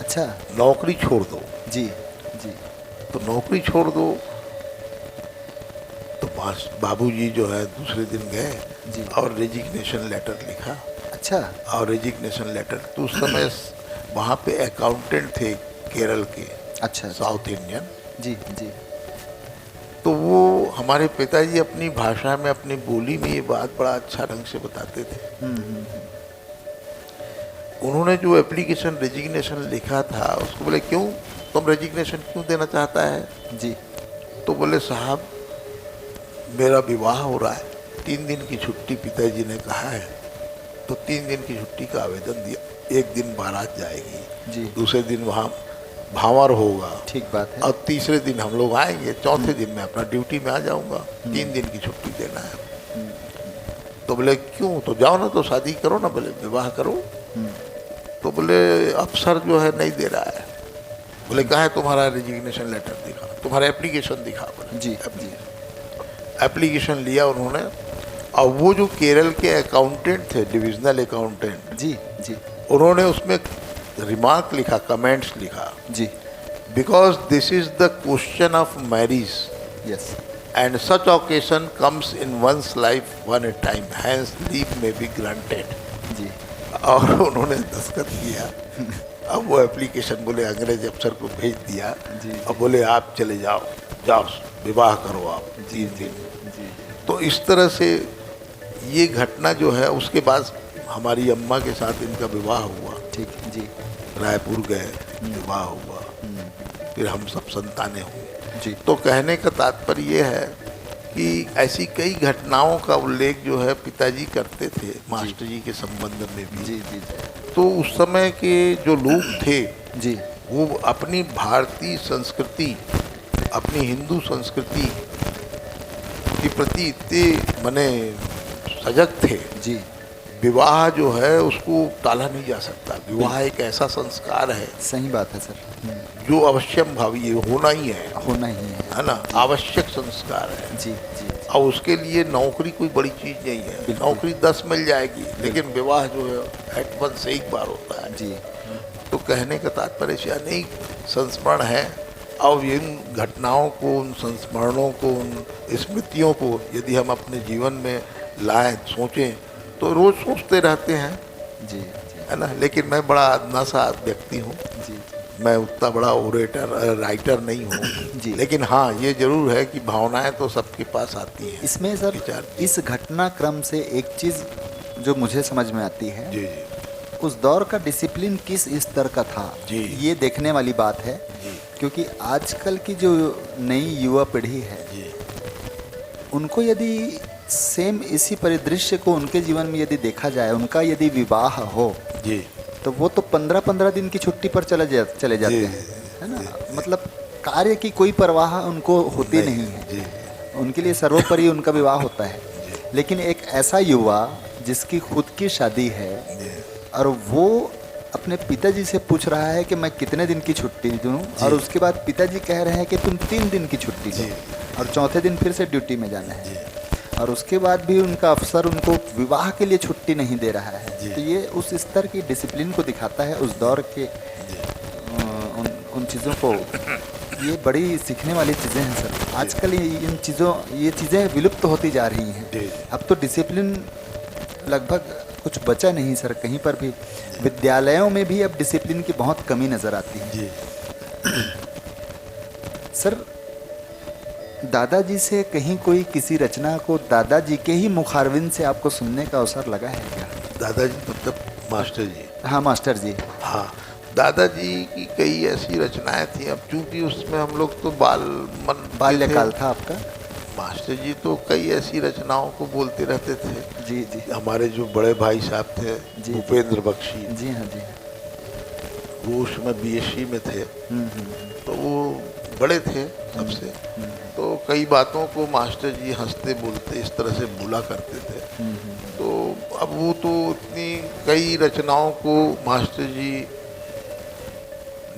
अच्छा नौकरी छोड़ दो। जी जी तो नौकरी छोड़ दो। तो बाबूजी जो है दूसरे दिन जी। गए और रेजिग्नेशन लेटर लिखा। अच्छा और रेजिग्नेशन लेटर, तो उस समय वहाँ पे अकाउंटेंट थे केरल के, अच्छा साउथ इंडियन। जी जी तो वो हमारे पिताजी अपनी भाषा में, अपनी बोली में ये बात बड़ा अच्छा ढंग से बताते थे। उन्होंने जो एप्लीकेशन रेजिग्नेशन लिखा था उसको बोले क्यों, तुम रेजिग्नेशन क्यों देना चाहता है? जी तो बोले साहब मेरा विवाह हो रहा है, 3 दिन की छुट्टी पिताजी ने कहा है, तो 3 दिन की छुट्टी का आवेदन दिया। 1 दिन बारात जाएगी जी दूसरे दिन वहाँ भावर होगा, ठीक बात है। और तीसरे दिन हम लोग आएंगे, चौथे दिन मैं अपना ड्यूटी में आ जाऊंगा। 3 दिन की छुट्टी देना है। तो बोले क्यों, तो जाओ ना, तो शादी करो ना, बोले विवाह करो। तो बोले अफसर जो है नहीं दे रहा है। बोले कहा है तुम्हारा रेजिग्नेशन लेटर दिखा, तुम्हारा एप्लीकेशन दिखा। बोले जी जी एप्लीकेशन लिया उन्होंने, और वो जो केरल के अकाउंटेंट थे, डिविजनल अकाउंटेंट, जी जी उन्होंने उसमें रिमार्क लिखा, कमेंट्स लिखा, जी because this is the question of marriage yes and such occasion comes in one's life one at time, hence leave may be granted। जी और उन्होंने दस्तखत किया। अब वो एप्लीकेशन बोले अंग्रेज अफसर को भेज दिया। जी। अब बोले आप चले जाओ, जाओ विवाह करो आप 3 दिन। जी तो इस तरह से ये घटना जो है, उसके बाद हमारी अम्मा के साथ इनका विवाह हुआ। ठीक जी रायपुर गए, विवाह हुआ, फिर हम सब संतानें हुई। जी तो कहने का तात्पर्य ये है कि ऐसी कई घटनाओं का उल्लेख जो है पिताजी करते थे मास्टर जी के संबंध में भी। जी जी जी तो उस समय के जो लोग थे जी वो अपनी भारतीय संस्कृति, अपनी हिंदू संस्कृति के प्रति इतने मने सजग थे। जी विवाह जो है उसको टाला नहीं जा सकता। विवाह एक ऐसा संस्कार है सही बात है सर, जो अवश्यम भावी होना ही होना ही है ना, आवश्यक संस्कार है। जी जी और उसके लिए नौकरी कोई बड़ी चीज नहीं है। बिल्कुल। नौकरी 10 मिल जाएगी, लेकिन विवाह जो है एट वंस एक बार होता है। जी तो कहने का तात्पर्य से अनेक संस्मरण है, और इन घटनाओं को, उन संस्मरणों को, उन स्मृतियों को यदि हम अपने जीवन में लाएं, सोचें, तो रोज सोचते रहते हैं, जी जी है ना। लेकिन मैं बड़ा अदना सा व्यक्ति हूँ, जी मैं उतना बड़ा ओरेटर राइटर नहीं हूँ। जी। लेकिन हाँ ये जरूर है कि भावनाएं तो सबके पास आती हैं। इसमें सर विचार। इस घटनाक्रम से एक चीज़ जो मुझे समझ में आती है, जी जी उस दौर का डिसिप्लिन किस स्तर का था, जी। ये देखने वाली बात है। जी क्योंकि आजकल की जो नई युवा पीढ़ी है, जी उनको यदि सेम इसी परिदृश्य को उनके जीवन में यदि देखा जाए, उनका यदि विवाह हो, जी तो वो तो 15-15 दिन की छुट्टी पर चले जाते जी, हैं, है ना। मतलब कार्य की कोई परवाह उनको होती नहीं है। जी उनके लिए सर्वोपरि उनका विवाह होता है। जी लेकिन एक ऐसा युवा जिसकी खुद की शादी है जी और वो अपने पिताजी से पूछ रहा है कि मैं कितने दिन की छुट्टी दूं, और उसके बाद पिताजी कह रहे हैं कि तुम 3 दिन की छुट्टी जी। लो और चौथे दिन फिर से ड्यूटी में जाना है, जी और उसके बाद भी उनका अफसर उनको विवाह के लिए छुट्टी नहीं दे रहा है। जी। तो ये उस स्तर की डिसिप्लिन को दिखाता है, उस दौर के जी उन चीज़ों को। ये बड़ी सीखने वाली चीज़ें हैं सर। आजकल ये चीज़ें विलुप्त होती जा रही हैं। जी। अब तो डिसिप्लिन लगभग कुछ बचा नहीं सर, कहीं पर भी। विद्यालयों में भी अब डिसिप्लिन की बहुत कमी नज़र आती है। जी। सर, दादाजी से कहीं कोई किसी रचना को दादाजी के ही मुखारविंद से आपको सुनने का अवसर लगा है क्या? दादाजी मतलब मास्टर जी। हाँ मास्टर जी। हाँ, दादाजी की कई ऐसी रचनाएं थी। अब चूंकि उसमें हम लोग तो बाल्यकाल था आपका। मास्टर जी तो कई ऐसी रचनाओं को बोलते रहते थे। जी जी हमारे जो बड़े भाई साहब थे जी। भूपेंद्र बख्शी, जी हाँ जी। वो उस समय बीएससी में थे, तो वो बड़े थे सबसे। तो कई बातों को मास्टर जी हंसते बोलते इस तरह से बोला करते थे। तो अब वो तो इतनी कई रचनाओं को मास्टर जी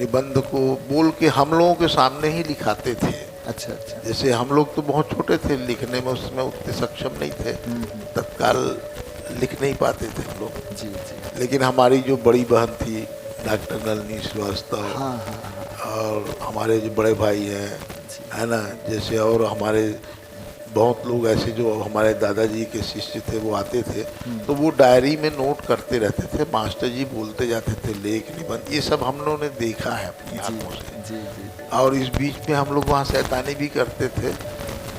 निबंध को बोल के हम लोगों के सामने ही लिखाते थे। अच्छा अच्छा। जैसे हम लोग तो बहुत छोटे थे, लिखने में उसमें उतने सक्षम नहीं थे, तत्काल लिख नहीं पाते थे हम लोग। जी जी। लेकिन हमारी जो बड़ी बहन थी डॉक्टर नलिनी श्रीवास्तव, हाँ हाँ हाँ। और हमारे जो बड़े भाई हैं, है ना, जैसे और हमारे बहुत लोग ऐसे जो हमारे दादाजी के शिष्य थे वो आते थे, तो वो डायरी में नोट करते रहते थे। मास्टर जी बोलते जाते थे लेख निबंध, ये सब हम लोगों ने देखा है अपनी आंखों से। जी जी। और इस बीच में हम लोग वहाँ शैतानी भी करते थे,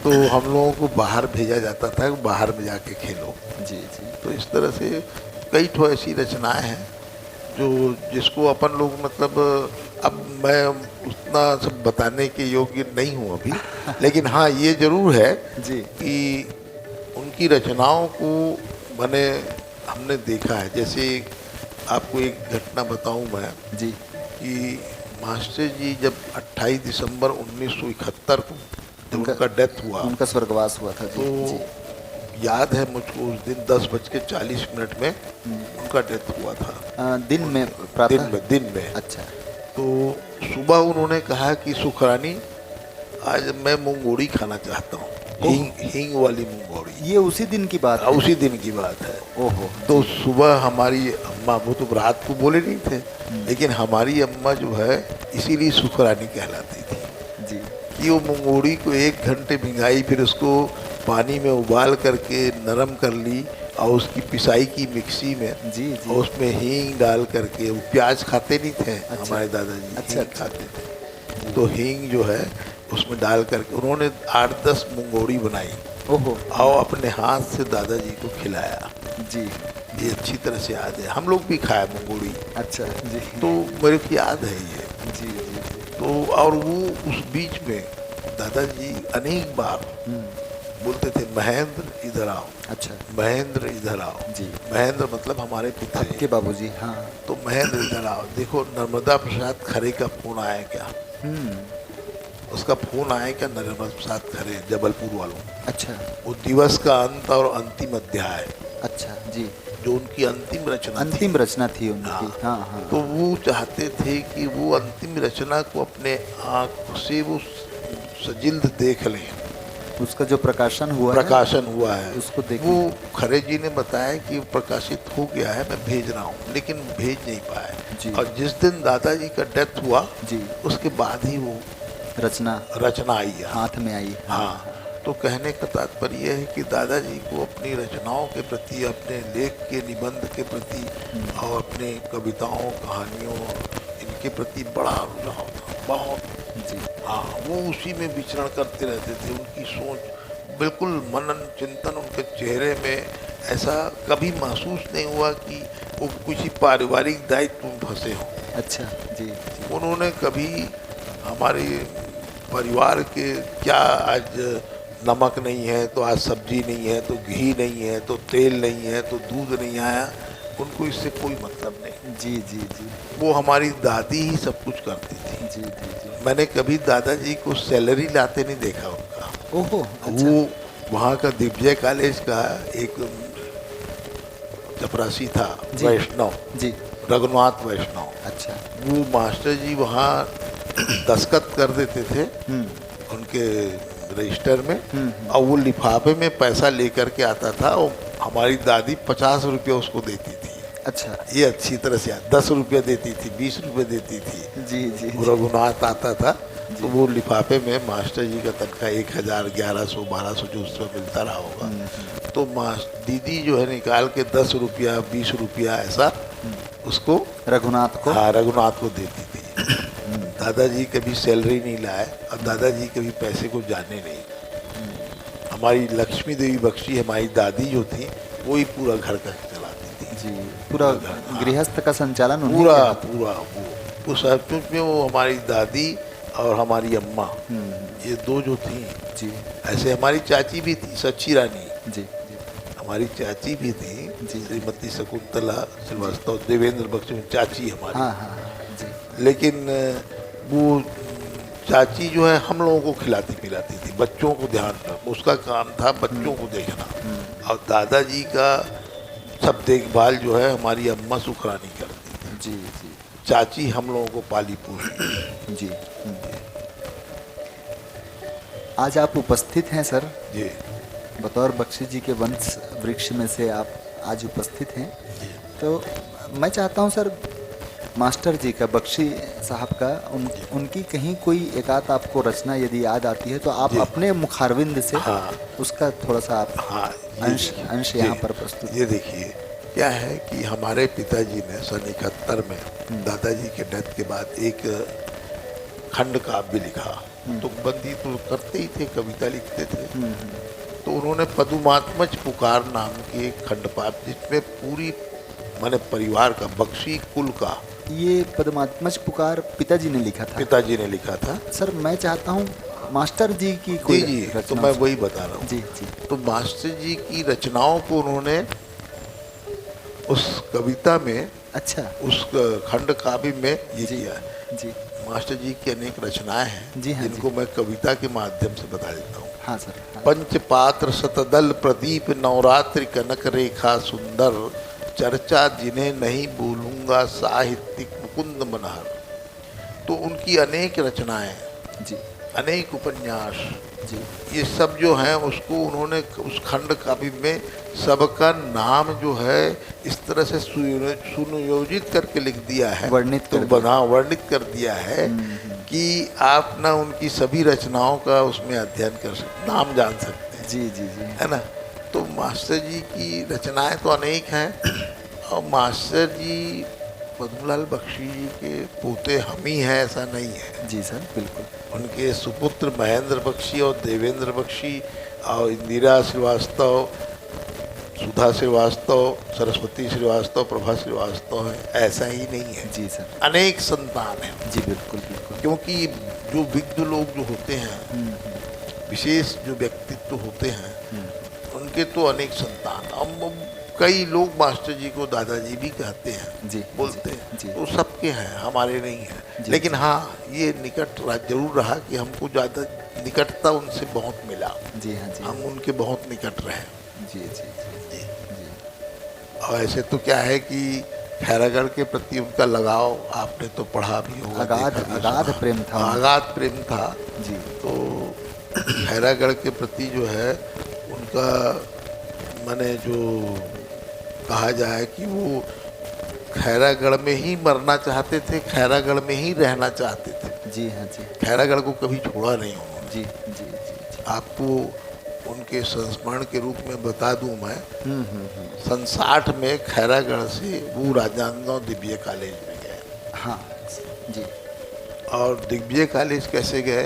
तो हम लोगों को बाहर भेजा जाता था, बाहर में जाके खेलो। जी जी। तो इस तरह से कई ठो ऐसी रचनाएं हैं जो जिसको अपन लोग मतलब, अब मैं उतना सब बताने के योग्य नहीं हूँ अभी, लेकिन हाँ ये जरूर है जी। कि उनकी रचनाओं को मैंने हमने देखा है। जैसे आपको एक घटना बताऊं मैं जी कि मास्टर जी जब 28 दिसंबर 1971 को जब उनका डेथ हुआ, उनका स्वर्गवास हुआ था। जी तो जी। याद है मुझको उस दिन 10:40 में उनका डेथ हुआ था। दिन में प्रातः? दिन में। अच्छा। तो सुबह उन्होंने कहा कि सुखरानी आज मैं मूंगोड़ी खाना चाहता हूँ, हींग वाली मूंगोड़ी। ये उसी दिन की बात है? उसी दिन की बात है। ओहो। तो सुबह हमारी अम्मा, वो तो रात को बोले नहीं थे, लेकिन हमारी अम्मा जो है इसीलिए सुखरानी कहलाती थी जी। कि वो मूंगोड़ी को 1 घंटे भिंगाई, फिर उसको पानी में उबाल करके नरम कर ली और उसकी पिसाई की मिक्सी में। जी जी। और उसमें हींग डाल करके, वो प्याज खाते नहीं थे। अच्छा। हमारे दादाजी अच्छा, हींग खाते थे, तो हींग जो है उसमें डाल करके उन्होंने 8-10 मूंगोड़ी बनाई। ओहो। और अपने हाथ से दादाजी को खिलाया। जी। ये अच्छी तरह से याद है, हम लोग भी खाए मूंगोड़ी, अच्छा जी। तो मेरे को याद है ये। जी जी। तो और वो उस बीच में दादाजी अनेक बार बोलते थे महेंद्र इधर आओ। अच्छा। महेंद्र इधर आओ। जी। महेंद्र मतलब हमारे पिता आपके बाबूजी। हाँ। तो महेंद्र इधर आओ, देखो नर्मदा प्रसाद खरे का फोन आया क्या। उसका फोन आया क्या नर्मदा प्रसाद खरे जबलपुर वालों। अच्छा। वो दिवस का अंत और अंतिम अध्याय, अच्छा जी। जो उनकी अंतिम रचना थी। अंतिम रचना थी उनकी। हाँ हाँ। तो वो चाहते थे कि वो अंतिम रचना को अपने आँख से वो सजिल्द देख लें। उसका जो प्रकाशन हुआ है उसको देख। वो खरे जी ने बताया कि वो प्रकाशित हो गया है, मैं भेज रहा हूँ, लेकिन भेज नहीं पाए। और जिस दिन दादाजी का डेथ हुआ जी, उसके बाद ही वो रचना आई है, हाथ में आई। हाँ। तो कहने का तात्पर्य है कि दादाजी को अपनी रचनाओं के प्रति, अपने लेख के निबंध के प्रति और अपने कविताओं, कहानियों, इनके प्रति बड़ा रुझाव था, बहुत। जी हाँ, वो उसी में विचरण करते रहते थे। उनकी सोच बिल्कुल मनन चिंतन उनके चेहरे में ऐसा कभी महसूस नहीं हुआ कि वो किसी पारिवारिक दायित्व में फंसे हों। अच्छा जी। उन्होंने कभी हमारे परिवार के क्या आज नमक नहीं है तो आज सब्जी नहीं है तो घी नहीं है तो तेल नहीं है तो दूध नहीं आया, उनको इससे कोई मतलब नहीं। जी जी जी वो हमारी दादी ही सब कुछ करती थी। जी जी जी। मैंने कभी दादाजी को सैलरी लाते नहीं देखा उनका। ओहो अच्छा। वो वहाँ का दिग्विजय कॉलेज का एक चपरासी था, जी। वैष्णव, जी। रघुनाथ वैष्णव। अच्छा। वो मास्टर जी वहाँ दस्तखत कर देते थे उनके रजिस्टर में, और वो लिफाफे में पैसा लेकर के आता था और हमारी दादी 50 रुपये उसको देती थी। अच्छा। ये अच्छी तरह से 10 रुपये देती थी, 20 रुपये देती थी। जी जी वो रघुनाथ आता था तो वो लिफाफे में मास्टर जी का तनख्वाह 1000, 1100, 1200 जो उस समय मिलता रहा होगा, तो दीदी जो है निकाल के 10 रुपया, 20 रुपया ऐसा उसको रघुनाथ को, हाँ रघुनाथ को देती थी। दादाजी कभी सैलरी नहीं लाए और दादाजी कभी पैसे को जाने नहीं। हमारी लक्ष्मी देवी बख्शी हमारी दादी जो थी वो ही पूरा घर का चलाती थी। जी, पूरा गृहस्थ का संचालन उन्हीं पूरा के हाथ में। पूरा वो सचमुच में वो हमारी दादी और हमारी अम्मा ये दो जो थी। जी ऐसे हमारी चाची भी थी, सच्ची रानी। जी जी हमारी चाची भी थी जी। श्रीमती शकुंतला श्रीवास्तव, देवेंद्र बख्शी चाची हमारी। हाँ हाँ हाँ, जी। लेकिन वो चाची जो है हम लोगों को खिलाती पिलाती थी, बच्चों को ध्यान रखना उसका काम था, बच्चों को देखना। और दादाजी का सब देखभाल जो है हमारी अम्मा सुखरानी करती थी। जी जी चाची हम लोगों को पाली पोसी। जी। आज आप उपस्थित हैं सर, जी बतौर बख्शी जी के वंश वृक्ष में से आप आज उपस्थित हैं। तो मैं चाहता हूं सर, मास्टर जी का, बख्शी साहब का, उनकी कहीं कोई एकात आपको रचना यदि याद आती है तो आप अपने मुखारविंद से हाँ। उसका थोड़ा सा आप हाँ, अंश यहाँ पर प्रस्तुत। ये देखिए क्या है कि हमारे पिताजी ने सन 71 में दादाजी के डेथ के बाद एक खंड काव्य लिखा। तुकबंदी तो करते ही थे, कविता लिखते थे। तो उन्होंने पदुमात्मज पुकार नाम के एक खंडपाठ, जिसमें पूरी माने परिवार का, बख्शी कुल का। ये पद्मात्मज पुकार पिताजी ने लिखा था? पिताजी ने लिखा था सर मैं चाहता हूँ मास्टर जी की कोई जी तो रचना। मैं वही बता रहा हूँ। जी जी तो मास्टर जी की रचनाओं को उन्होंने उस कविता में, अच्छा, उस खंड काव्य में ये जी किया है। जी मास्टर जी की अनेक रचनाएं हैं जी हाँ, जिनको मैं कविता के माध्यम से बता देता हूँ। हाँ सर। हाँ। पंचपात्र शतदल प्रदीप नवरात्रि कनक रेखा सुंदर, चर्चा जिन्हें नहीं बोलूँगा साहित्यिक मुकुंद मनहर। तो उनकी अनेक रचनाएं, जी अनेक उपन्यास, जी ये सब जो हैं उसको उन्होंने उस खंड काव्य में सबका नाम जो है इस तरह से सुनियोजित करके लिख दिया है, वर्णित तो कर दिया। बना वर्णित कर दिया है कि आप ना उनकी सभी रचनाओं का उसमें अध्ययन कर सकते, नाम जान सकते हैं। जी जी जी है ना। तो मास्टर जी की रचनाएं तो अनेक हैं, और मास्टर जी पद्मलाल बख्शी जी के पोते हम ही हैं ऐसा नहीं है। जी सर, बिल्कुल। उनके सुपुत्र महेंद्र बख्शी और देवेंद्र बख्शी और इंदिरा श्रीवास्तव, सुधा श्रीवास्तव, सरस्वती श्रीवास्तव, प्रभा श्रीवास्तव है, ऐसा ही नहीं है। जी सर, अनेक संतान हैं। जी बिल्कुल बिल्कुल। क्योंकि जो विज्ञ लोग जो होते हैं, विशेष जो व्यक्तित्व होते हैं, उनके तो अनेक संतान। अब कई लोग मास्टर जी को दादाजी भी कहते हैं, जी बोलते जी, हैं, जी। तो सबके हैं, हमारे नहीं है। जी, लेकिन हाँ, ये निकट जरूर रहा कि हमको ज़्यादा निकटता उनसे बहुत मिला। जी हाँ जी हम उनके बहुत निकट रहे। जी जी जी जी और ऐसे तो क्या है कि खैरागढ़ के प्रति उनका लगाव आपने तो पढ़ा भी होगा, अगाध देखा भी अगाध होगा। प्रेम था उनका। अगाध प्रेम था। जी तो खैरागढ़ के प्रति जो है उनका, माने जो कहा जाए कि वो खैरागढ़ में ही मरना चाहते थे, खैरागढ़ में ही रहना चाहते थे। जी हाँ जी खैरागढ़ को कभी छोड़ा नहीं उन्होंने। जी जी जी। आपको उनके संस्मरण के रूप में बता दूं मैं, सन 60 में खैरागढ़ से वो राजनांदगांव दिव्य कॉलेज में गए। हाँ जी। और दिव्य कॉलेज कैसे गए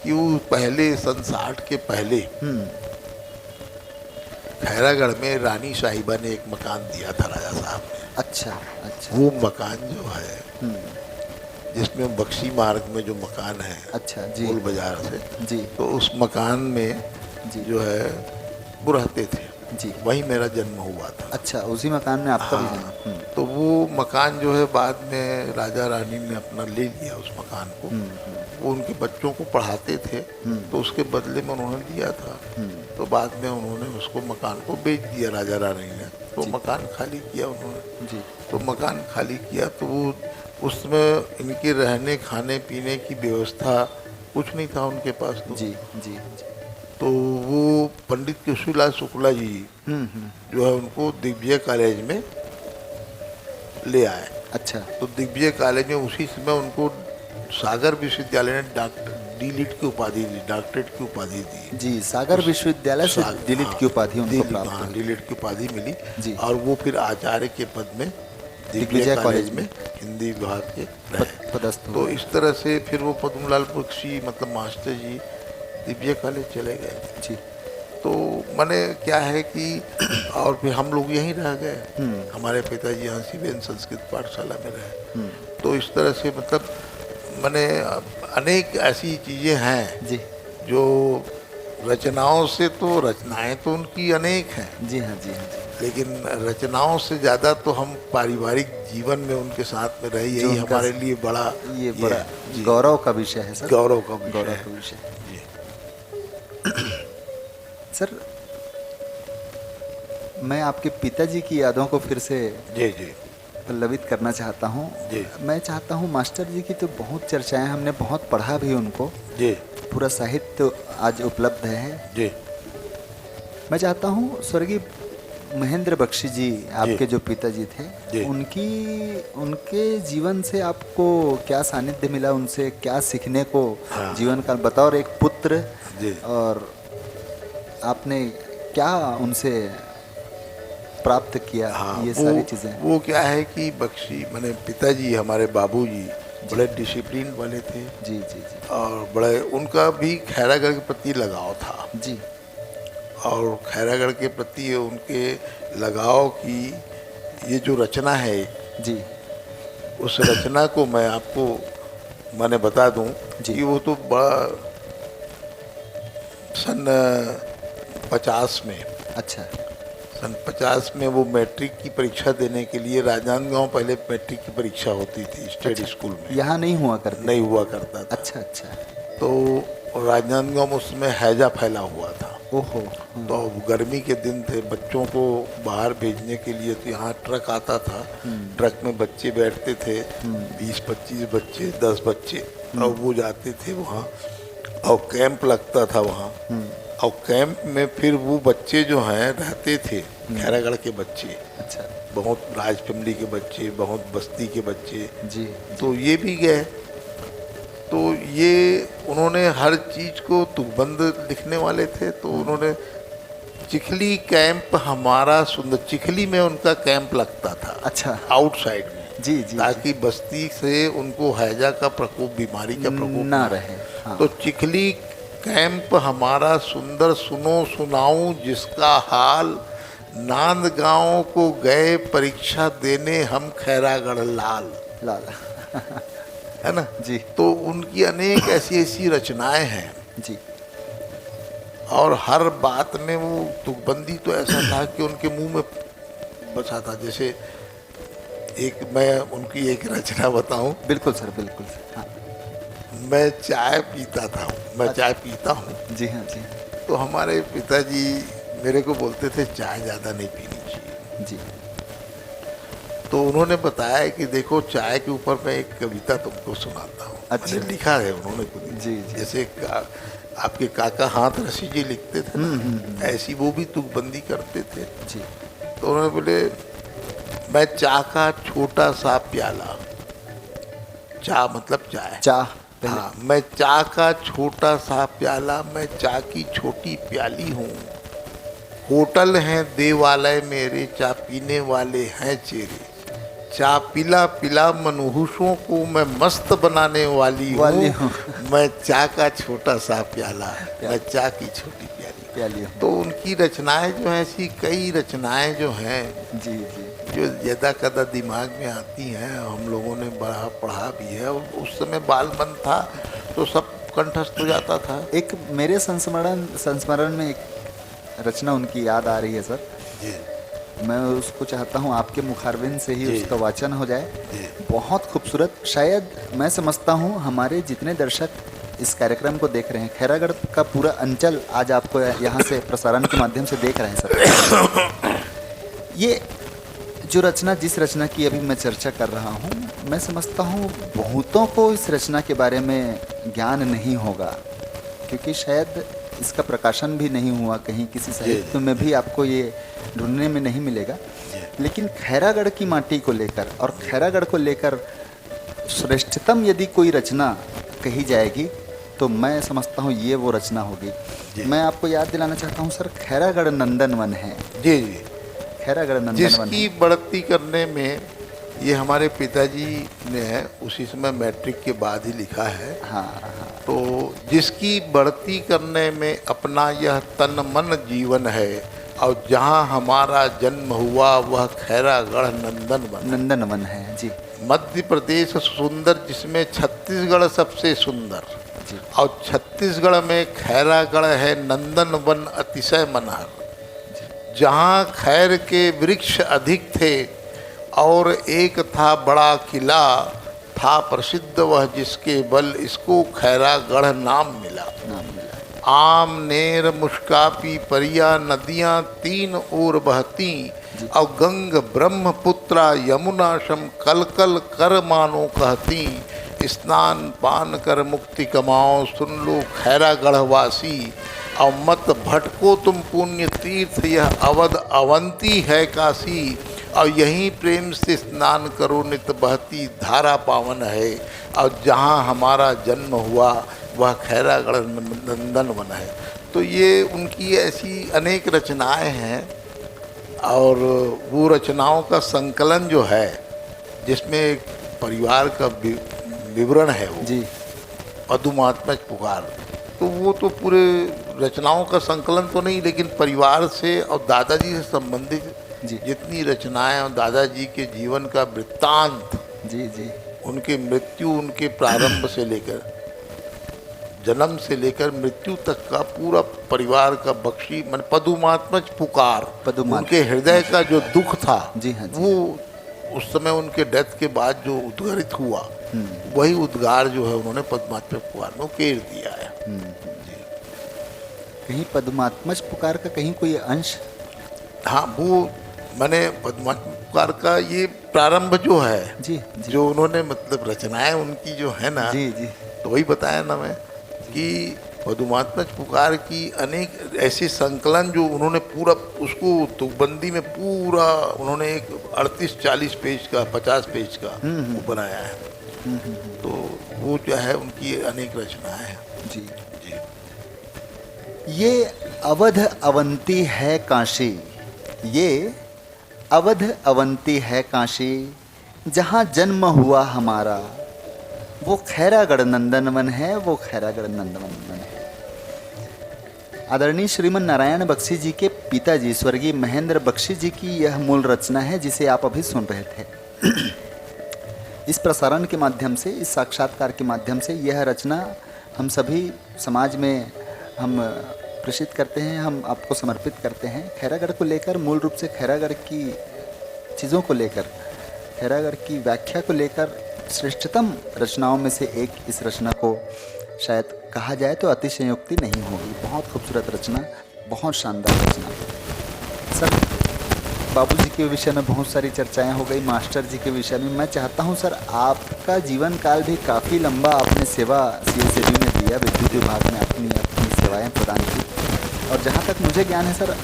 कि वो पहले सन 60 के पहले खैरागढ़ में रानी साहिबा ने एक मकान दिया था राजा साहब ने। अच्छा अच्छा। वो मकान जो है जिसमें बख्शी मार्ग में जो मकान है, अच्छा जी। गोल बाजार से, जी तो उस मकान में जी जो है वो रहते थे जी। वहीं मेरा जन्म हुआ था। अच्छा, उसी मकान में आपका भी हाँ, जन्म। तो वो मकान जो है बाद में राजा रानी ने अपना ले लिया उस मकान को। वो उनके बच्चों को पढ़ाते थे तो उसके बदले में उन्होंने दिया था। तो बाद में उन्होंने उसको मकान को बेच दिया राजा रानी ने, तो मकान खाली किया उन्होंने जी। तो मकान खाली किया तो वो उसमें इनके रहने खाने पीने की व्यवस्था कुछ नहीं था उनके पास। तो जी जी जी। तो वो पंडित केशवलाल शुक्ला जी जो है उनको दिग्विजय कॉलेज में ले आए। अच्छा। तो दिग्विजय कॉलेज में उसी समय उनको सागर विश्वविद्यालय ने डीलिट की उपाधि दी, डॉक्टरेट की उपाधि दी। जी, सागर विश्वविद्यालय से डीलिट की उपाधि उनको प्राप्त हुई। डीलिट की उपाधि मिली जी। और वो फिर आचार्य के पद में दिग्विजय कॉलेज में हिंदी विभाग के रहे। पदस्थ तो हुए। इस तरह से फिर वो पद्मलाल बख्शी मतलब मास्टर जी दिग्विजय कॉलेज चले गए। जी। तो मैंने क्या है कि और फिर हम लोग यहीं रह गए। हमारे पिताजी यहाँ सीबीएन संस्कृत पाठशाला में रहे। तो इस तरह से मतलब मैंने अनेक ऐसी चीज़ें हैं जी जो रचनाओं से, तो रचनाएं तो उनकी अनेक हैं, जी हाँ जी हाँ जी। लेकिन रचनाओं से ज़्यादा तो हम पारिवारिक जीवन में उनके साथ में रहे, जो यही उनका हमारे लिए बड़ा ये बड़ा जी, गौरव का विषय है सर। गौरव का विषय गौरव है। का विषय। जी। सर, मैं आपके पिताजी की यादों को फिर से जी जी पल्लवित करना चाहता हूँ। जी। मैं चाहता हूँ, मास्टर जी की तो बहुत चर्चाएं, हमने बहुत पढ़ा भी उनको, जी पूरा साहित्य आज उपलब्ध है। जी मैं चाहता हूँ स्वर्गीय महेंद्र बख्शी जी, आपके जो पिताजी थे, जी। उनके जीवन से आपको क्या सानिध्य मिला, उनसे क्या सीखने को हाँ। जीवन का बतौर एक पुत्र, जी। और आपने क्या उनसे प्राप्त किया, हाँ, ये सारी चीज़ें। वो क्या है कि बख्शी मैंने पिताजी हमारे बाबूजी बड़े डिसिप्लिन वाले थे। जी जी जी और बड़े उनका भी खैरागढ़ के प्रति लगाव था। जी। और खैरागढ़ के प्रति उनके लगाव की ये जो रचना है जी उस रचना को मैं आपको मैंने बता दूं जी। कि वो तो बड़ा सन 50 में, अच्छा। सन 50 में वो मैट्रिक की परीक्षा देने के लिए राजनांदगांव पहले मैट्रिक की परीक्षा होती थी स्टेट स्कूल में। यहाँ नहीं हुआ करती। नहीं हुआ करता था। अच्छा अच्छा। तो राजनांदगांव में उसमें हैजा फैला हुआ था। ओहो। तो गर्मी के दिन थे, बच्चों को बाहर भेजने के लिए तो यहाँ ट्रक आता था। ट्रक में बच्चे बैठते थे, 20-25 बच्चे, 10 बच्चे, और वो जाते थे वहाँ और कैंप लगता था वहाँ। और कैंप में फिर वो बच्चे जो हैं रहते थे, खैरागढ़ के बच्चे, अच्छा। बहुत राज फैमिली के बच्चे, बहुत बस्ती के बच्चे, जी। तो ये भी गए। तो ये उन्होंने हर चीज़ को तुकबंद लिखने वाले थे। तो उन्होंने चिखली कैंप हमारा सुंदर, चिखली में उनका कैंप लगता था। अच्छा। आउटसाइड में। जी जी। ताकि बस्ती से उनको हैजा का प्रकोप, बीमारी का प्रकोप ना रहे। हाँ। तो चिखली कैंप हमारा सुंदर, सुनो सुनाऊं जिसका हाल, नांद गांव को गए परीक्षा देने हम खैरागढ़ लाल। लाल। है ना जी। तो उनकी अनेक ऐसी ऐसी रचनाएं हैं। जी। और हर बात में वो तुकबंदी तो ऐसा था कि उनके मुंह में बसा था। जैसे एक मैं उनकी एक रचना बताऊं। बिल्कुल सर, बिल्कुल सर। हाँ। मैं चाय पीता था, मैं चाय पीता हूँ। जी हाँ जी हाँ। तो हमारे पिताजी मेरे को बोलते थे चाय ज़्यादा नहीं पीनी चाहिए। जी। तो उन्होंने बताया कि देखो चाय के ऊपर मैं एक कविता तुमको सुनाता हूँ। अच्छा। मैंने लिखा है उन्होंने खुद ही। जी जी। जैसे आपके काका हाथ रसी जी लिखते थे ना, ऐसी वो भी तुकबंदी करते थे। जी। तो उन्होंने बोले मैं चाय का छोटा सा प्याला, चाय मतलब चाय, चाह। हाँ, मैं चाय का छोटा सा प्याला, मैं चाय की छोटी प्याली हूँ। होटल हैं देवालय मेरे, चाय पीने वाले हैं चेहरे, चाय पिला पिला मनहूसों को मैं मस्त बनाने वाली हूँ। मैं चाय का छोटा सा प्याला, मैं चाय की छोटी प्याली। प्यालियों। तो उनकी रचनाएं जो हैं, ऐसी कई रचनाएं जो हैं जी जी। जो यदा कदा दिमाग में आती हैं, हम लोगों ने पढ़ा भी है, और उस समय बाल मन था तो सब कंठस्थ हो जाता था। एक मेरे संस्मरण में एक रचना उनकी याद आ रही है सर। जी मैं उसको चाहता हूँ आपके मुखारबिन से ही जी। उसका वाचन हो जाए। जी। बहुत खूबसूरत। शायद मैं समझता हूँ हमारे जितने दर्शक इस कार्यक्रम को देख रहे हैं, खैरागढ़ का पूरा अंचल आज आपको यहाँ से प्रसारण के माध्यम से देख रहे हैं सर। ये जो रचना, जिस रचना की अभी मैं चर्चा कर रहा हूँ, मैं समझता हूँ बहुतों को इस रचना के बारे में ज्ञान नहीं होगा, क्योंकि शायद इसका प्रकाशन भी नहीं हुआ कहीं, किसी साहित्य में भी आपको ये ढूंढने में नहीं मिलेगा। लेकिन खैरागढ़ की माटी को लेकर और खैरागढ़ को लेकर श्रेष्ठतम यदि कोई रचना कही जाएगी तो मैं समझता हूँ ये वो रचना होगी। मैं आपको याद दिलाना चाहता हूँ सर, खैरागढ़ नंदनवन है। जी जी। खैरागढ़ नंदनवन जिसकी बढ़ती करने में ये हमारे पिताजी ने है, उसी समय मैट्रिक के बाद ही लिखा है। हाँ हाँ। तो जिसकी बढ़ती करने में अपना यह तन मन जीवन है, और जहाँ हमारा जन्म हुआ वह खैरागढ़ नंदनवन। नंदनवन है जी। मध्य प्रदेश सुंदर जिसमें छत्तीसगढ़ सबसे सुंदर, जी। और छत्तीसगढ़ में खैरागढ़ है नंदनवन अतिशय मनहर। जहाँ खैर के वृक्ष अधिक थे और एक था बड़ा किला, था प्रसिद्ध वह जिसके बल इसको खैरागढ़ नाम मिला। आम नेर मुश्कापी परिया नदियाँ तीन ओर बहती, और गंग ब्रह्मपुत्रा यमुना शम कल कल कर मानो कहती। स्नान पान कर मुक्ति कमाओ सुन लो खैरागढ़ वासी, और मत भटको तुम पुण्य तीर्थ यह अवध अवंती है काशी। और यहीं प्रेम से स्नान करो नित बहती धारा पावन है, और जहाँ हमारा जन्म हुआ वह खैरागढ़ नंदनवन है। तो ये उनकी ऐसी अनेक रचनाएं हैं, और वो रचनाओं का संकलन जो है जिसमें परिवार का विवरण है वो जी। पदुमात्मज पुकार, तो वो तो पूरे रचनाओं का संकलन तो नहीं, लेकिन परिवार से और दादाजी से संबंधित जी। जितनी रचनाएं और दादाजी के जीवन का वृत्तांत, जी जी। उनके मृत्यु, उनके प्रारंभ से लेकर जन्म से लेकर मृत्यु तक का पूरा परिवार का बख्शी मन पदुमात्मज पुकार, उनके हृदय का जो दुख था जी हाँ जी। वो उस समय उनके डेथ के बाद जो उद्गारित हुआ, वही उद्गार जो है उन्होंने पदुमात्मज पुकार में उकेर दिया है। कहीं पदुमात्मज पुकार का कहीं कोई अंश? हाँ, वो मैंने पदुमात्मज पुकार का ये प्रारंभ जो है जी, जी। जो उन्होंने मतलब रचनाएं उनकी जो है ना, जी जी। तो वही बताया ना मैं कि पदुमात्मज पुकार की अनेक ऐसे संकलन जो उन्होंने पूरा उसको तुकबंदी में पूरा उन्होंने एक 38-40 पेज का 50 पेज का वो बनाया है। तो वो जो है उनकी अनेक रचनाएं हैं। जी जी। ये अवध अवंती है काशी, ये अवध अवंती है काशी, जहाँ जन्म हुआ हमारा वो खैरागढ़ नंदनवन है, वो खैरागढ़ नंदनवन है। आदरणीय श्रीमन नारायण बख्शी जी के पिताजी स्वर्गीय महेंद्र बख्शी जी की यह मूल रचना है जिसे आप अभी सुन रहे थे। इस प्रसारण के माध्यम से, इस साक्षात्कार के माध्यम से यह रचना हम सभी समाज में हम प्रेषित करते हैं, हम आपको समर्पित करते हैं। खैरागढ़ को लेकर, मूल रूप से खैरागढ़ की चीज़ों को लेकर, खैरागढ़ की व्याख्या को लेकर श्रेष्ठतम रचनाओं में से एक इस रचना को शायद कहा जाए तो अतिशयोक्ति नहीं होगी। बहुत खूबसूरत रचना, बहुत शानदार रचना। सर, बाबूजी के विषय में बहुत सारी चर्चाएं हो गई, मास्टर जी के विषय में। मैं चाहता हूं सर, आपका जीवन काल भी काफ़ी लंबा आपने सेवा CSAB में दिया, विद्युत विभाग में अपनी सेवाएं प्रदान की। और जहां तक मुझे ज्ञान है सर,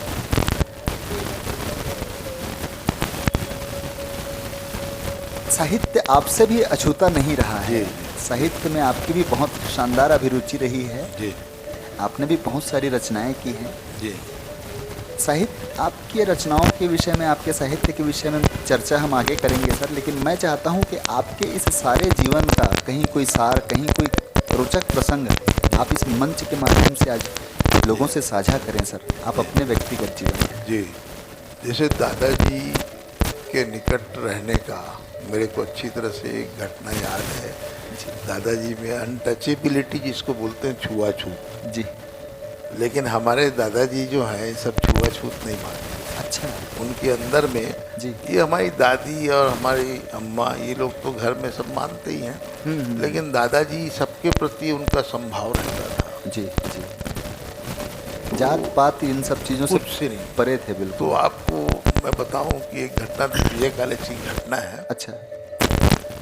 साहित्य आपसे भी अछूता नहीं रहा है। साहित्य में आपकी भी बहुत शानदार अभिरुचि रही है जी। आपने भी बहुत सारी रचनाएं की हैं जी। साहित्य, आपकी रचनाओं के विषय में, आपके साहित्य के विषय में चर्चा हम आगे करेंगे सर, लेकिन मैं चाहता हूं कि आपके इस सारे जीवन का कहीं कोई सार, कहीं कोई रोचक प्रसंग आप इस मंच के माध्यम से आज लोगों से साझा करें सर, आप अपने व्यक्तिगत जीवन में। जी, जैसे दादाजी के निकट रहने का मेरे को अच्छी तरह से एक घटना याद है। दादाजी में अनटचेबिलिटी जिसको बोलते हैं, छुआछूत। जी। लेकिन हमारे दादाजी जो हैं सब छुआछूत नहीं मानते। अच्छा। उनके अंदर में जी। ये हमारी दादी और हमारी अम्मा ये लोग तो घर में सब मानते ही हैं, लेकिन दादाजी सबके प्रति उनका संभाव रहता था। जी जी। जात पात इन सब चीज़ों कुछ से नहीं परे थे बिल्कुल। तो आपको मैं बताऊं कि एक घटना दिव्य कॉलेज की घटना है। अच्छा।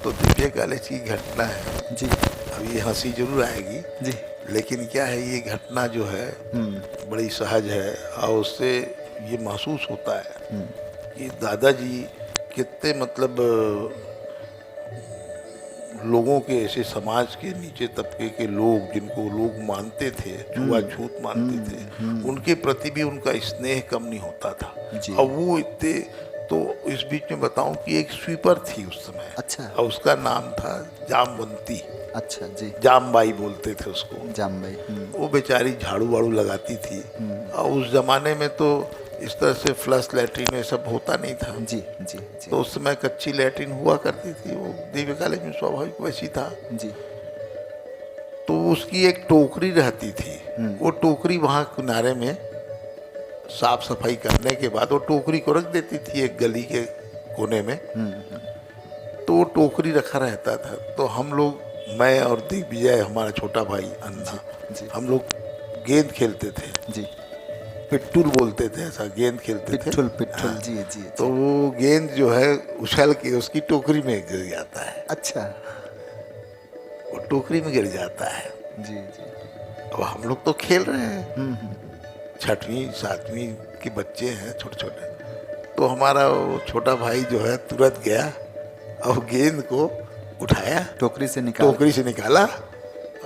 तो दिव्य कॉलेज की घटना है जी। अब ये हंसी जरूर आएगी जी। लेकिन क्या है, ये घटना जो है बड़ी सहज है और उससे ये महसूस होता है कि दादाजी कितने मतलब लोगों के, ऐसे समाज के नीचे तबके के लोग जिनको लोग मानते थे, छुआछूत मानते थे, उनके प्रति भी उनका स्नेह कम नहीं होता था। और वो इतने, तो इस बीच में बताऊं कि एक स्वीपर थी उस समय। अच्छा। और उसका नाम था जामवंती। अच्छा जी। जामबाई बोलते थे उसको। जामबाई। वो बेचारी झाड़ू वाड़ू लगाती थी और उस जमाने में तो इस तरह से फ्लश लैट्रिन ये सब होता नहीं था। जी जी जी। तो उस समय कच्ची लैट्रिन हुआ करती थी, वो दिव्य कॉलेज में स्वाभाविक वैसी था। जी। तो उसकी एक टोकरी रहती थी, वो टोकरी वहाँ किनारे में साफ सफाई करने के बाद वो टोकरी को रख देती थी एक गली के कोने में। तो वो टोकरी रखा रहता था। तो हम लोग, मैं और दिग्विजय हमारा छोटा भाई अन्ना, हम लोग गेंद खेलते थे। जी। पिट्ठुल बोलते थे, ऐसा गेंद खेलते थे। पिट्ठुल। जी जी। तो वो गेंद जो है उछल के उसकी टोकरी में गिर जाता है। अच्छा। वो टोकरी में गिर जाता है। जी जी। अब हम लोग तो खेल रहे हैं, 6वीं 7वीं के बच्चे हैं छोटे छोटे। तो हमारा वो छोटा भाई जो है तुरंत गया और गेंद को उठाया, टोकरी से निकाला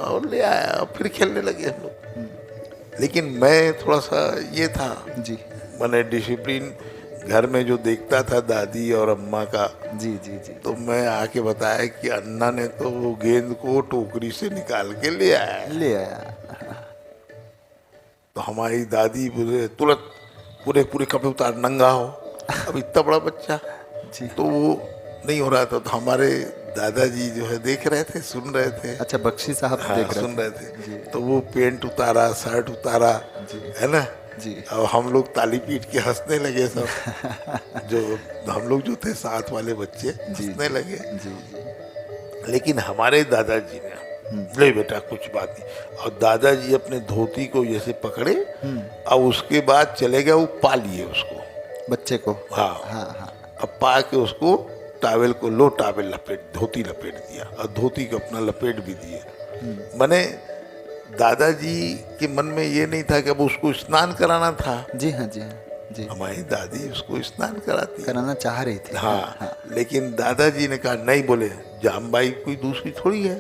और ले आया और फिर खेलने लगे हम लोग। लेकिन मैं थोड़ा सा ये था जी, मैंने डिसिप्लिन घर में जो देखता था दादी और अम्मा का। जी जी जी। तो मैं आके बताया कि अन्ना ने तो वो गेंद को टोकरी से निकाल के ले आया। तो हमारी दादी बोले तुरंत पूरे कपड़े उतार, नंगा हो। अब इतना बड़ा बच्चा जी। तो वो नहीं हो रहा था। तो हमारे दादाजी जो है देख रहे थे, सुन रहे थे। अच्छा, बख्शी साहब देख रहे सुन रहे थे। तो वो पेंट उतारा, शर्ट उतारा, है ना जी। और हम लोग ताली पीट के हंसने लगे सब। जो हम लोग जो थे साथ वाले बच्चे हंसने लगे। जी। लेकिन हमारे दादाजी ने, ले बेटा कुछ बात नहीं, और दादाजी अपने धोती को जैसे पकड़े और उसके बाद चले गए, वो पा लिए उसको, बच्चे को। हाँ हाँ हाँ। अब पा के उसको टावेल को, लो टावेल लपेट, धोती लपेट दिया और धोती को अपना लपेट भी दिए। मैंने दादाजी के मन में ये नहीं था कि अब उसको स्नान कराना था। जी हाँ जी हाँ जी। हमारी दादी उसको स्नान कराना चाह रही थी। हाँ। लेकिन दादाजी ने कहा नहीं, बोले जामबाई कोई दूसरी थोड़ी है,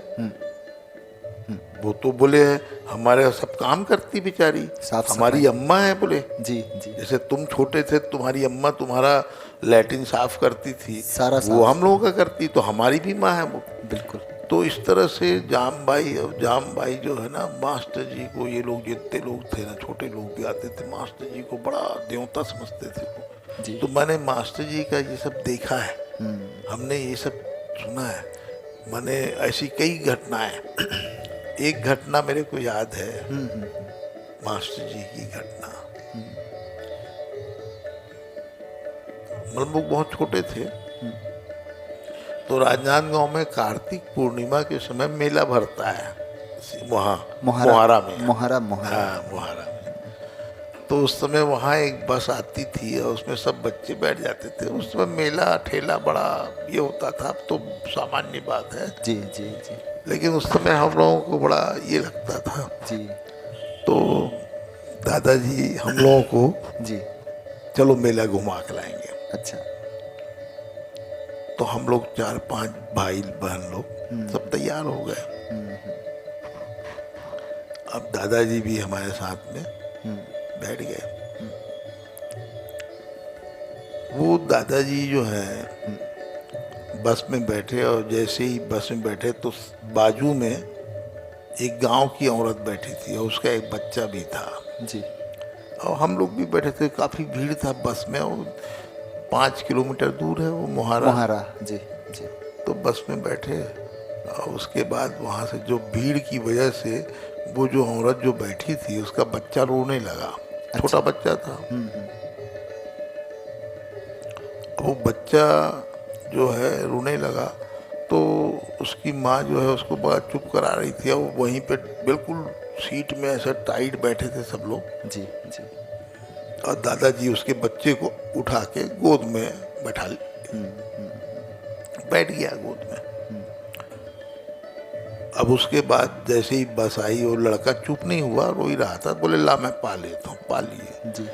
वो तो बोले हमारे सब काम करती बेचारी, हमारी अम्मा है। बोले जी जी। जैसे तुम छोटे थे तुम्हारी अम्मा तुम्हारा लैट्रिन साफ करती थी, सारा वो हम लोगों का करती, तो हमारी भी माँ है वो। बिल्कुल। तो इस तरह से जामबाई जो है ना, मास्टर जी को, ये लोग जितने लोग थे ना, छोटे लोग भी आते थे, मास्टर जी को बड़ा देवता समझते थे वो। तो मैंने मास्टर जी का ये सब देखा है, हमने ये सब सुना है, मैंने ऐसी कई घटनाएं। एक घटना मेरे को याद है, मास्टर जी की घटना। मतलब बहुत छोटे थे। तो राजनांदगांव में कार्तिक पूर्णिमा के समय मेला भरता है, वहाँ मोहारा में। मोहारा में। तो उस समय वहाँ एक बस आती थी और उसमें सब बच्चे बैठ जाते थे। उस समय मेला ठेला बड़ा ये होता था, अब तो सामान्य बात है। जी जी जी। लेकिन उस समय हम लोगों को बड़ा ये लगता था जी। तो दादाजी हम लोगों को जी, चलो मेला घुमा के लाएंगे। अच्छा। तो हम लोग 4-5 भाई बहन लोग सब तैयार हो गए। अब दादाजी भी हमारे साथ में बैठ गए। वो दादाजी जो है बस में बैठे, और जैसे ही बस में बैठे तो बाजू में एक गांव की औरत बैठी थी और उसका एक बच्चा भी था। जी। और हम लोग भी बैठे थे, काफ़ी भीड़ था बस में। और 5 किलोमीटर दूर है वो मोहारा। मोहारा, जी जी। तो बस में बैठे, और उसके बाद वहाँ से जो भीड़ की वजह से वो जो औरत जो बैठी थी उसका बच्चा रोने लगा। छोटा बच्चा था। वो बच्चा जो है रोने लगा, तो उसकी माँ जो है उसको बड़ा चुप करा रही थी। और वहीं पे बिल्कुल सीट में ऐसे टाइट बैठे थे सब लोग। जी जी। और दादाजी उसके बच्चे को उठा के गोद में बैठा बैठ गया गोद में। अब उसके बाद जैसे ही बस आई, वो लड़का चुप नहीं हुआ, रो ही रहा था। बोले ला मैं पा लेता हूँ, पा लिए। जी।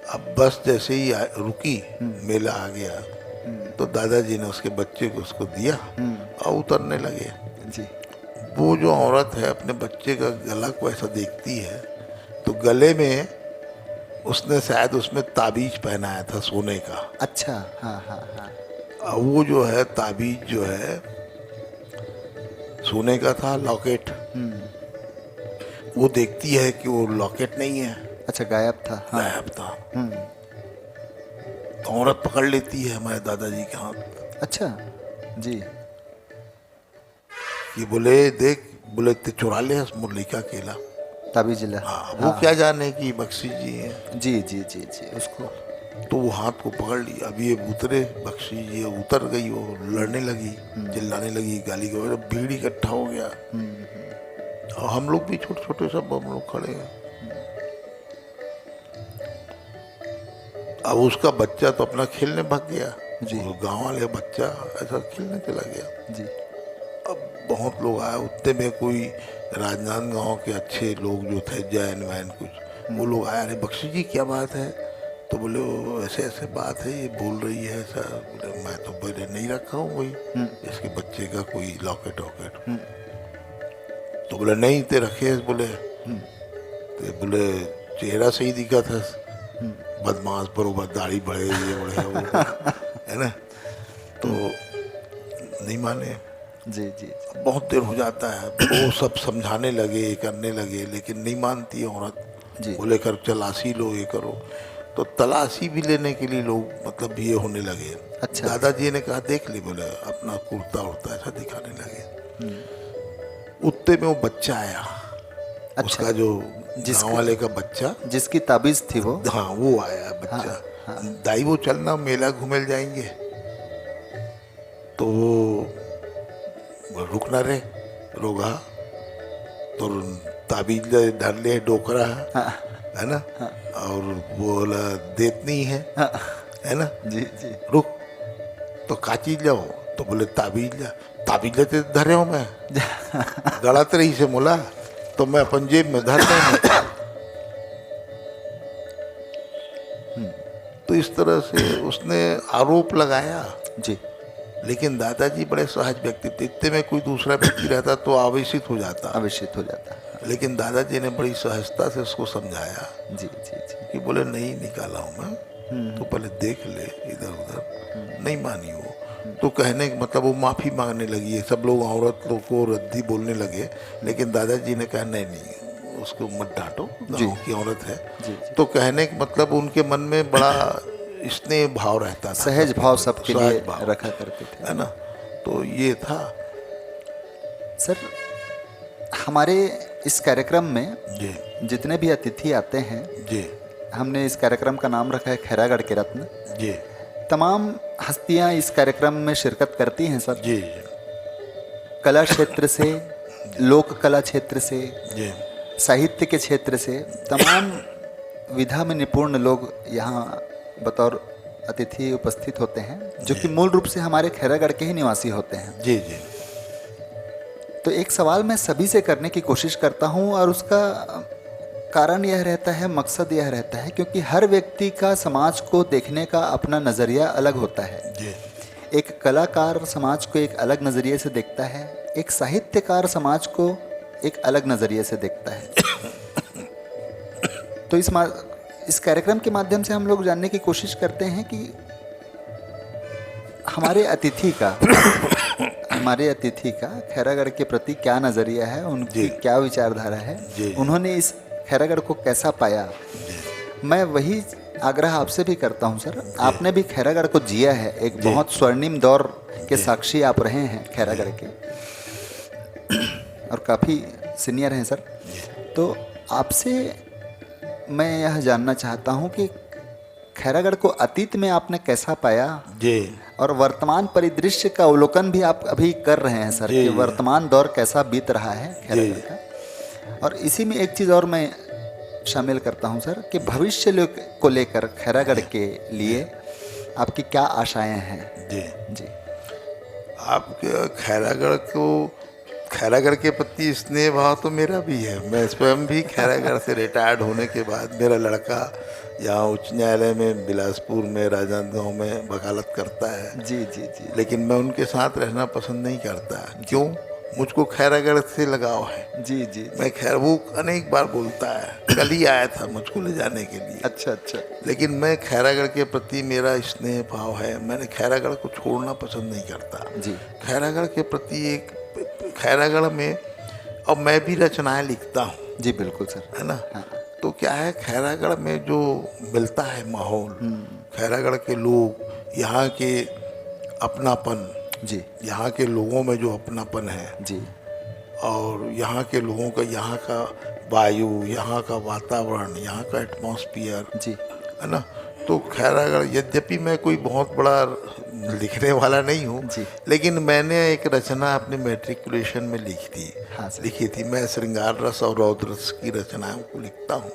अब बस जैसे ही रुकी, मेला आ गया, तो दादाजी ने उसके बच्चे को उसको दिया और उतरने लगे। जी। वो जो औरत है अपने बच्चे का गला को ऐसा देखती है, तो गले में उसने शायद उसमें ताबीज पहनाया था सोने का। अच्छा, हाँ हाँ हाँ। और वो जो है ताबीज जो है सोने का था, लॉकेट। वो देखती है कि वो लॉकेट नहीं है, अच्छा, गायब था। हाँ। गायब था। तो औरत पकड़ लेती है हमारे दादाजी के हाथ। अच्छा जी। कि बोले देख, बोले ते चुरा ले उस मुरली का केला। ताबीजिला। हाँ, वो क्या जाने कि बख्शी जी हैं। जी जी जी जी। उसको तो वो हाथ को पकड़ लिया। अब ये उतरे, बख्शी ये उतर गई, वो लड़ने लगी, चिल्लाने लगी, गाली गलौज, भीड़ इकट्ठा हो गया। और हम लोग भी छोटे छोटे सब हम लोग खड़े हैं। अब उसका बच्चा तो अपना खेलने भाग गया जी। वो गांव वाले बच्चा ऐसा खेलने चला गया। जी। अब बहुत लोग आए, उतने में कोई राजनांदगांव के अच्छे लोग जो थे, जैन वैन कुछ, वो लोग आए। अरे बख्शी जी क्या बात है? तो बोले वो ऐसे ऐसे बात है, ये बोल रही है ऐसा। बोले मैं तो बोले नहीं रखा हूँ कोई इसके बच्चे का कोई लॉकेट वॉकेट। तो बोले नहीं ते रखे। बोले तो बोले चेहरा सही दिखा था, बदमाश बरोबर, दाढ़ी बढ़े, ये बढ़े, वो है ना। तो नहीं माने। जी जी। बहुत देर हो जाता है, वो सब समझाने लगे, करने लगे, लेकिन नहीं मानती औरत। जी। बोले कर तलाशी लो, ये करो। तो तलाशी भी लेने के लिए लोग मतलब ये होने लगे। अच्छा। दादाजी ने कहा देख ले, बोले अपना कुर्ता उड़ता ऐसा दिखाने लगे। उतने में वो बच्चा आया। अच्छा। उसका जो गाँव वाले का बच्चा, जिसकी ताबीज थी वो। हाँ वो आया बच्चा। हाँ। दाई वो चलना मेला घूमे जाएंगे। तो वो रुक ना रे, रोगा तो ताबीज धर ले डोकरा, है ना। और बोला देत नहीं है, है ना। जी जी। रुक, तो काची जाओ। तो बोले ताबीज ला। ताबीज लेते धरे हो मैं गलत रही से मोला, तो मैं अपन जेब में धर दूँ। तो इस तरह से उसने आरोप लगाया। जी। लेकिन दादाजी बड़े सहज व्यक्ति थे। इतने में कोई दूसरा व्यक्ति रहता तो आवेशित हो जाता। आवेशित हो जाता। लेकिन दादाजी ने बड़ी सहजता से उसको समझाया जी जी जी। कि बोले नहीं निकाला हूँ मैं, तो पहले देख ले इधर उधर। नहीं मानी वो। तो कहने का मतलब वो माफ़ी मांगने लगी है। सब लोग औरत लोग को रद्दी बोलने लगे, लेकिन दादाजी ने कहा नहीं नहीं उसको मत डांटो, गाँव की औरत है। जी। तो कहने का मतलब उनके मन में बड़ा स्नेह भाव रहता था, सहज भाव सबके लिए सहज भाव, रखा करते थे, है ना। तो ये था सर। हमारे इस कार्यक्रम में जी। जितने भी अतिथि आते हैं, जी हमने इस कार्यक्रम का नाम रखा है खैरागढ़ के रत्न। जी तमाम हस्तियां इस कार्यक्रम में शिरकत करती हैं सर। जी कला क्षेत्र से, लोक कला क्षेत्र से, जी साहित्य के क्षेत्र से, तमाम विधा में निपुण लोग यहाँ बतौर अतिथि उपस्थित होते हैं, जो कि मूल रूप से हमारे खैरागढ़ के ही निवासी होते हैं। जी जी। तो एक सवाल मैं सभी से करने की कोशिश करता हूँ, और उसका कारण यह रहता है, मकसद यह रहता है, क्योंकि हर व्यक्ति का समाज को देखने का अपना नज़रिया अलग होता है। जी एक कलाकार समाज को एक अलग नज़रिए से देखता है, एक साहित्यकार समाज को एक अलग नज़रिए से देखता है। तो इस कार्यक्रम के माध्यम से हम लोग जानने की कोशिश करते हैं कि हमारे अतिथि का खैरागढ़ के प्रति क्या नज़रिया है, उनकी क्या विचारधारा है। उन्होंने इस खैरागढ़ को कैसा पाया, मैं वही आग्रह आपसे भी करता हूं सर। आपने भी खैरागढ़ को जिया है, एक बहुत स्वर्णिम दौर के साक्षी आप रहे हैं खैरागढ़ के, और काफ़ी सीनियर हैं सर। तो आपसे मैं यह जानना चाहता हूं कि खैरागढ़ को अतीत में आपने कैसा पाया जी, और वर्तमान परिदृश्य का अवलोकन भी आप अभी कर रहे हैं सर, कि वर्तमान दौर कैसा बीत रहा है खैरागढ़ का। और इसी में एक चीज़ और मैं शामिल करता हूं सर, कि भविष्य को लेकर खैरागढ़ के लिए आपकी क्या आशाएं हैं। जी जी आपके खैरागढ़ के प्रति स्नेह भाव तो मेरा भी है। मैं स्वयं भी खैरागढ़ से रिटायर्ड होने के बाद मेरा लड़का यहाँ उच्च न्यायालय में बिलासपुर में राजनांदगांव में वकालत करता है। जी जी जी लेकिन मैं उनके साथ रहना पसंद नहीं करता। क्यों? मुझको खैरागढ़ से लगाव है। जी जी मैं खैर वो अनेक बार बोलता है, कल ही आया था मुझको ले जाने के लिए। अच्छा अच्छा। लेकिन मैं खैरागढ़ के प्रति मेरा स्नेह भाव है, मैंने खैरागढ़ को छोड़ना पसंद नहीं करता। जी खैरागढ़ के प्रति एक खैरागढ़ में, अब मैं भी रचनाएं लिखता हूँ। जी बिल्कुल सर। है ना? हाँ। तो क्या है, खैरागढ़ में जो मिलता है माहौल, खैरागढ़ के लोग, यहाँ के अपनापन, जी यहाँ के लोगों में जो अपनापन है, जी और यहाँ के लोगों का, यहाँ का वायु, यहाँ का वातावरण, यहाँ का एटमॉस्फियर, जी है ना? तो खैरागढ़, यद्यपि मैं कोई बहुत बड़ा लिखने वाला नहीं हूँ, जी। लेकिन मैंने एक रचना अपने मैट्रिकुलेशन में हाँ सर। लिखी थी। मैं श्रृंगार रस और रौद्र रस की रचनाओं को लिखता हूँ।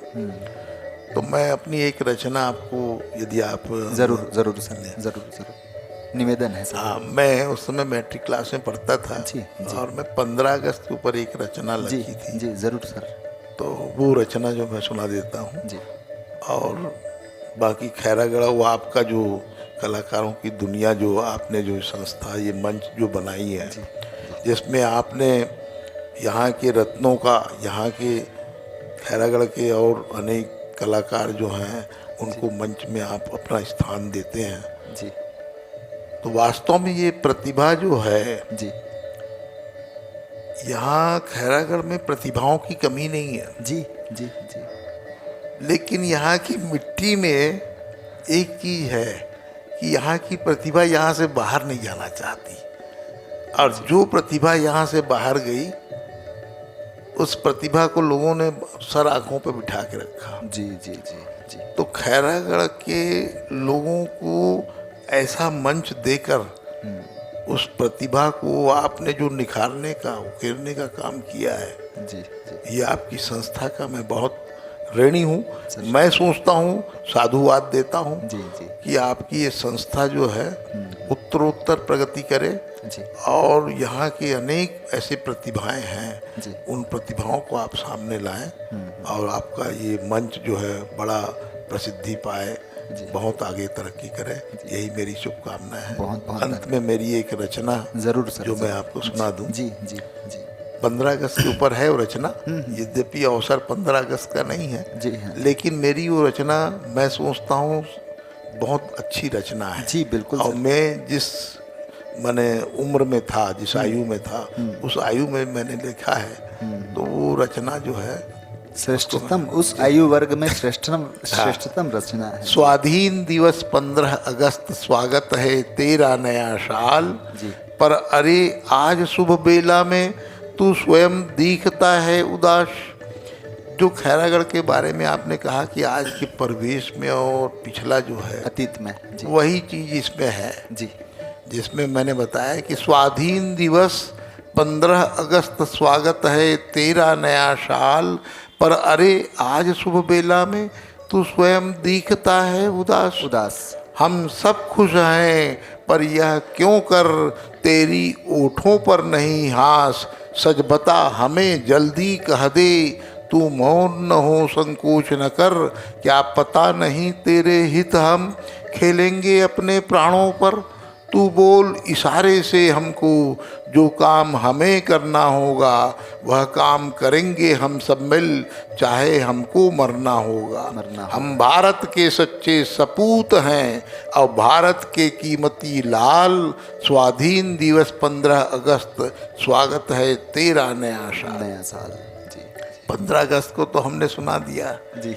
तो मैं अपनी एक रचना आपको, यदि आप जरूर जरूर सर, जरूर जरूर, निवेदन है सर। हाँ, मैं उस समय मैट्रिक क्लास में पढ़ता था। जी, जी। और मैं 15 अगस्त के ऊपर एक रचना जी लिखी थी। जी जरूर सर। तो वो रचना जो मैं सुना देता हूँ। जी और बाकी खैरागढ़, वो आपका जो कलाकारों की दुनिया, जो आपने जो संस्था, ये मंच जो बनाई है, जिसमें आपने यहाँ के रत्नों का, यहाँ के खैरागढ़ के और अनेक कलाकार जो हैं, उनको मंच में आप अपना स्थान देते हैं। जी तो वास्तव में ये प्रतिभा जो है, जी यहाँ खैरागढ़ में प्रतिभाओं की कमी नहीं है। जी जी जी लेकिन यहाँ की मिट्टी में एक चीज़ है कि यहाँ की प्रतिभा यहाँ से बाहर नहीं जाना चाहती, और जो प्रतिभा यहाँ से बाहर गई, उस प्रतिभा को लोगों ने सर आंखों पर बिठा के रखा। जी जी जी जी तो खैरागढ़ के लोगों को ऐसा मंच देकर उस प्रतिभा को आपने जो निखारने का, उकेरने का काम किया है, जी जी ये आपकी संस्था का मैं बहुत ऋणी हूँ। मैं सोचता हूँ, साधुवाद देता हूँ जी जी कि आपकी ये संस्था जो है उत्तरोत्तर प्रगति करे, जी और यहाँ के अनेक ऐसे प्रतिभाएं हैं, जी उन प्रतिभाओं को आप सामने लाएं, और आपका ये मंच जो है बड़ा प्रसिद्धि पाए, बहुत आगे तरक्की करे, यही मेरी शुभकामना है। बहुत बहुत अंत में मेरी एक रचना जरूर सर, जो मैं जरूर। आपको सुना दूं। जी जी जी 15 अगस्त के ऊपर है वो रचना, यद्यपि अवसर 15 अगस्त का नहीं है, जी हाँ। लेकिन मेरी वो रचना, मैं सोचता हूँ, बहुत अच्छी रचना है। जी बिल्कुल और सर। मैं जिस मैंने उम्र में था, जिस आयु में था, उस आयु में मैंने लिखा है, तो वो रचना जो है श्रेष्ठतम, उस आयु वर्ग में श्रेष्ठतम रचना है। स्वाधीन दिवस 15 अगस्त, स्वागत है तेरा नया साल, जी। पर अरे आज शुभ बेला में तू स्वयं दिखता है उदास। जो खैरागढ़ के बारे में आपने कहा कि आज के परिवेश में और पिछला जो है, अतीत में, जी वही चीज इसमें है, जी जिसमें मैंने बताया कि स्वाधीन दिवस 15 अगस्त, स्वागत है तेरा नया साल, पर अरे आज शुभ बेला में तू स्वयं दिखता है उदास। उदास। हम सब खुश हैं, पर यह क्यों कर तेरी ओठों पर नहीं हास, सच बता हमें जल्दी कह दे, तू मौन न हो संकोच न कर, क्या पता नहीं तेरे हित हम खेलेंगे अपने प्राणों पर। तू बोल इशारे से हमको, जो काम हमें करना होगा, वह काम करेंगे हम सब मिल, चाहे हमको मरना होगा। हम भारत के सच्चे सपूत हैं, और भारत के कीमती लाल, स्वाधीन दिवस 15 अगस्त, स्वागत है तेरा नया साल। नया साल। जी 15 अगस्त को तो हमने सुना दिया जी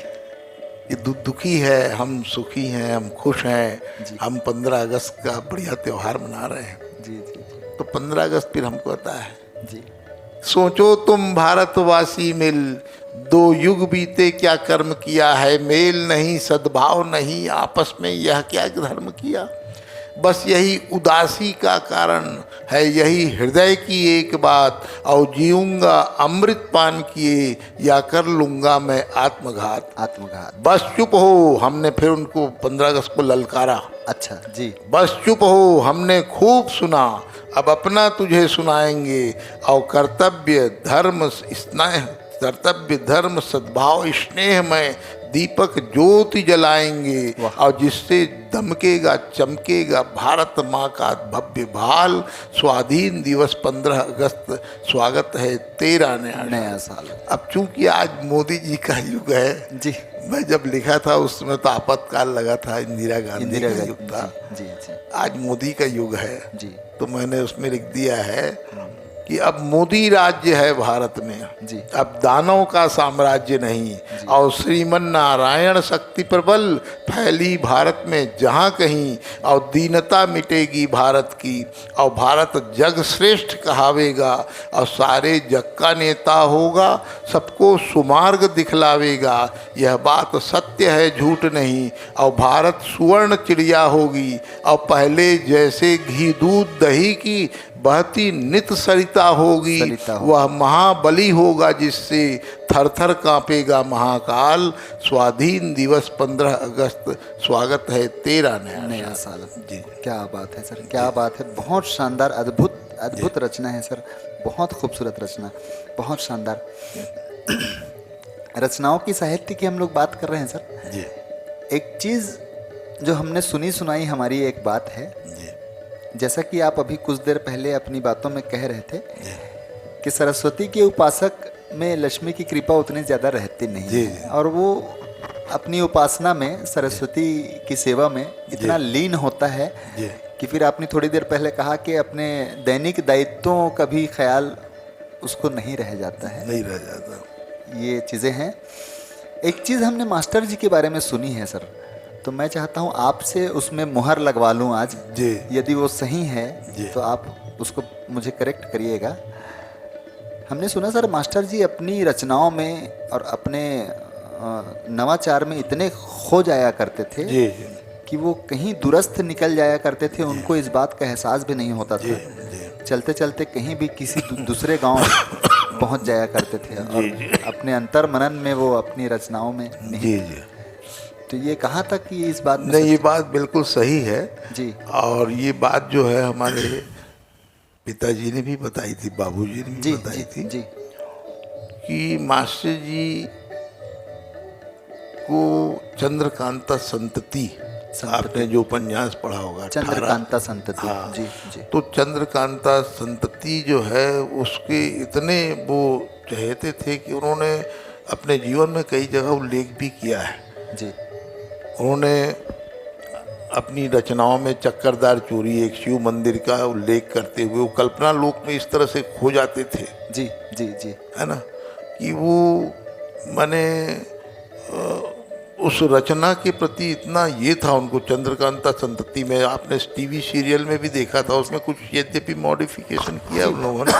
कि दुखी है, हम सुखी हैं, हम खुश हैं, जी। हम 15 अगस्त का बढ़िया त्योहार मना रहे हैं। जी जी जी तो 15 अगस्त फिर हमको आता है, जी सोचो तुम भारतवासी मिल, 2 युग बीते क्या कर्म किया है, मेल नहीं सद्भाव नहीं, आपस में यह क्या धर्म किया। बस यही उदासी का कारण है, यही हृदय की एक बात, और जीऊंगा अमृत पान किए, या कर लूंगा मैं आत्मघात। आत्मघात। बस चुप हो, हमने फिर उनको 15 अगस्त को ललकारा। अच्छा जी। बस चुप हो, हमने खूब सुना, अब अपना तुझे सुनाएंगे, और कर्तव्य धर्म स्नेह, कर्तव्य धर्म सद्भाव स्नेह में दीपक ज्योति जलाएंगे, और जिससे दमकेगा चमकेगा भारत माँ का भव्य भाल। स्वाधीन दिवस 15 अगस्त, स्वागत है तेरा नया साल। अब चूंकि आज मोदी जी का युग है, जी मैं जब लिखा था उस समय तो आपातकाल लगा था, इंदिरा गांधी का युग था। जी जी आज मोदी का युग है, जी तो मैंने उसमें लिख दिया है कि अब मोदी राज्य है भारत में, जी। अब दानव का साम्राज्य नहीं, और श्रीमन नारायण शक्ति प्रबल फैली भारत में जहाँ कहीं, और दीनता मिटेगी भारत की, और भारत जग श्रेष्ठ कहावेगा, और सारे जग का नेता होगा, सबको सुमार्ग दिखलावेगा। यह बात सत्य है झूठ नहीं, और भारत सुवर्ण चिड़िया होगी, और पहले जैसे घी दूध दही की बहती नित सरिता होगी। वह महाबली होगा जिससे थर थर कांपेगा महाकाल। स्वाधीन दिवस 15 अगस्त, स्वागत है तेरा नया साल। जी क्या बात है सर, क्या बात है। बहुत शानदार, अद्भुत अद्भुत रचना है सर, बहुत खूबसूरत रचना, बहुत शानदार। रचनाओं की, साहित्य की हम लोग बात कर रहे हैं सर। जी एक चीज़ जो हमने सुनी सुनाई हमारी एक बात है, जी जैसा कि आप अभी कुछ देर पहले अपनी बातों में कह रहे थे कि सरस्वती के उपासक में लक्ष्मी की कृपा उतनी ज़्यादा रहती नहीं जी, है, और वो अपनी उपासना में, सरस्वती की सेवा में इतना लीन होता है जी कि फिर आपने थोड़ी देर पहले कहा कि अपने दैनिक दायित्वों का भी ख्याल उसको नहीं रह जाता है। नहीं रह जाता। ये चीज़ें हैं। एक चीज़ हमने मास्टर जी के बारे में सुनी है सर, तो मैं चाहता हूँ आपसे उसमें मुहर लगवा लूँ आज। जी यदि वो सही है जी। तो आप उसको मुझे करेक्ट करिएगा। हमने सुना सर मास्टर जी अपनी रचनाओं में और अपने नवाचार में इतने खो जाया करते थे जी कि वो कहीं दूरस्थ निकल जाया करते थे, उनको इस बात का एहसास भी नहीं होता था। चलते चलते कहीं भी किसी दूसरे गांव पहुंच जाया करते थे, और अपने अंतर मनन में वो अपनी रचनाओं में नहीं। जी जी। तो ये कहाँ तक कि इस बात में नहीं, ये बात बिल्कुल सही है जी। और ये बात जो है हमारे पिताजी ने भी बताई थी, बाबूजी ने भी बताई थी जी कि मास्टर जी को चंद्रकांता संतति, आपने जो उपन्यास पढ़ा होगा चंद्रकांता संतति। हाँ, जी जी। तो चंद्रकांता संतति जो है उसके इतने वो चाहते थे कि उन्होंने अपने जीवन में कई जगह उल्लेख भी किया है। जी। उन्होंने अपनी रचनाओं में चक्करदार चूरी, एक शिव मंदिर का उल्लेख करते हुए वो कल्पना लोक में इस तरह से खो जाते थे। जी जी जी। है ना, कि वो माने उस रचना के प्रति इतना ये था उनको। चंद्रकांता संतति में आपने टीवी सीरियल में भी देखा था, उसमें कुछ यद्यपि मॉडिफिकेशन किया उन लोगों ने।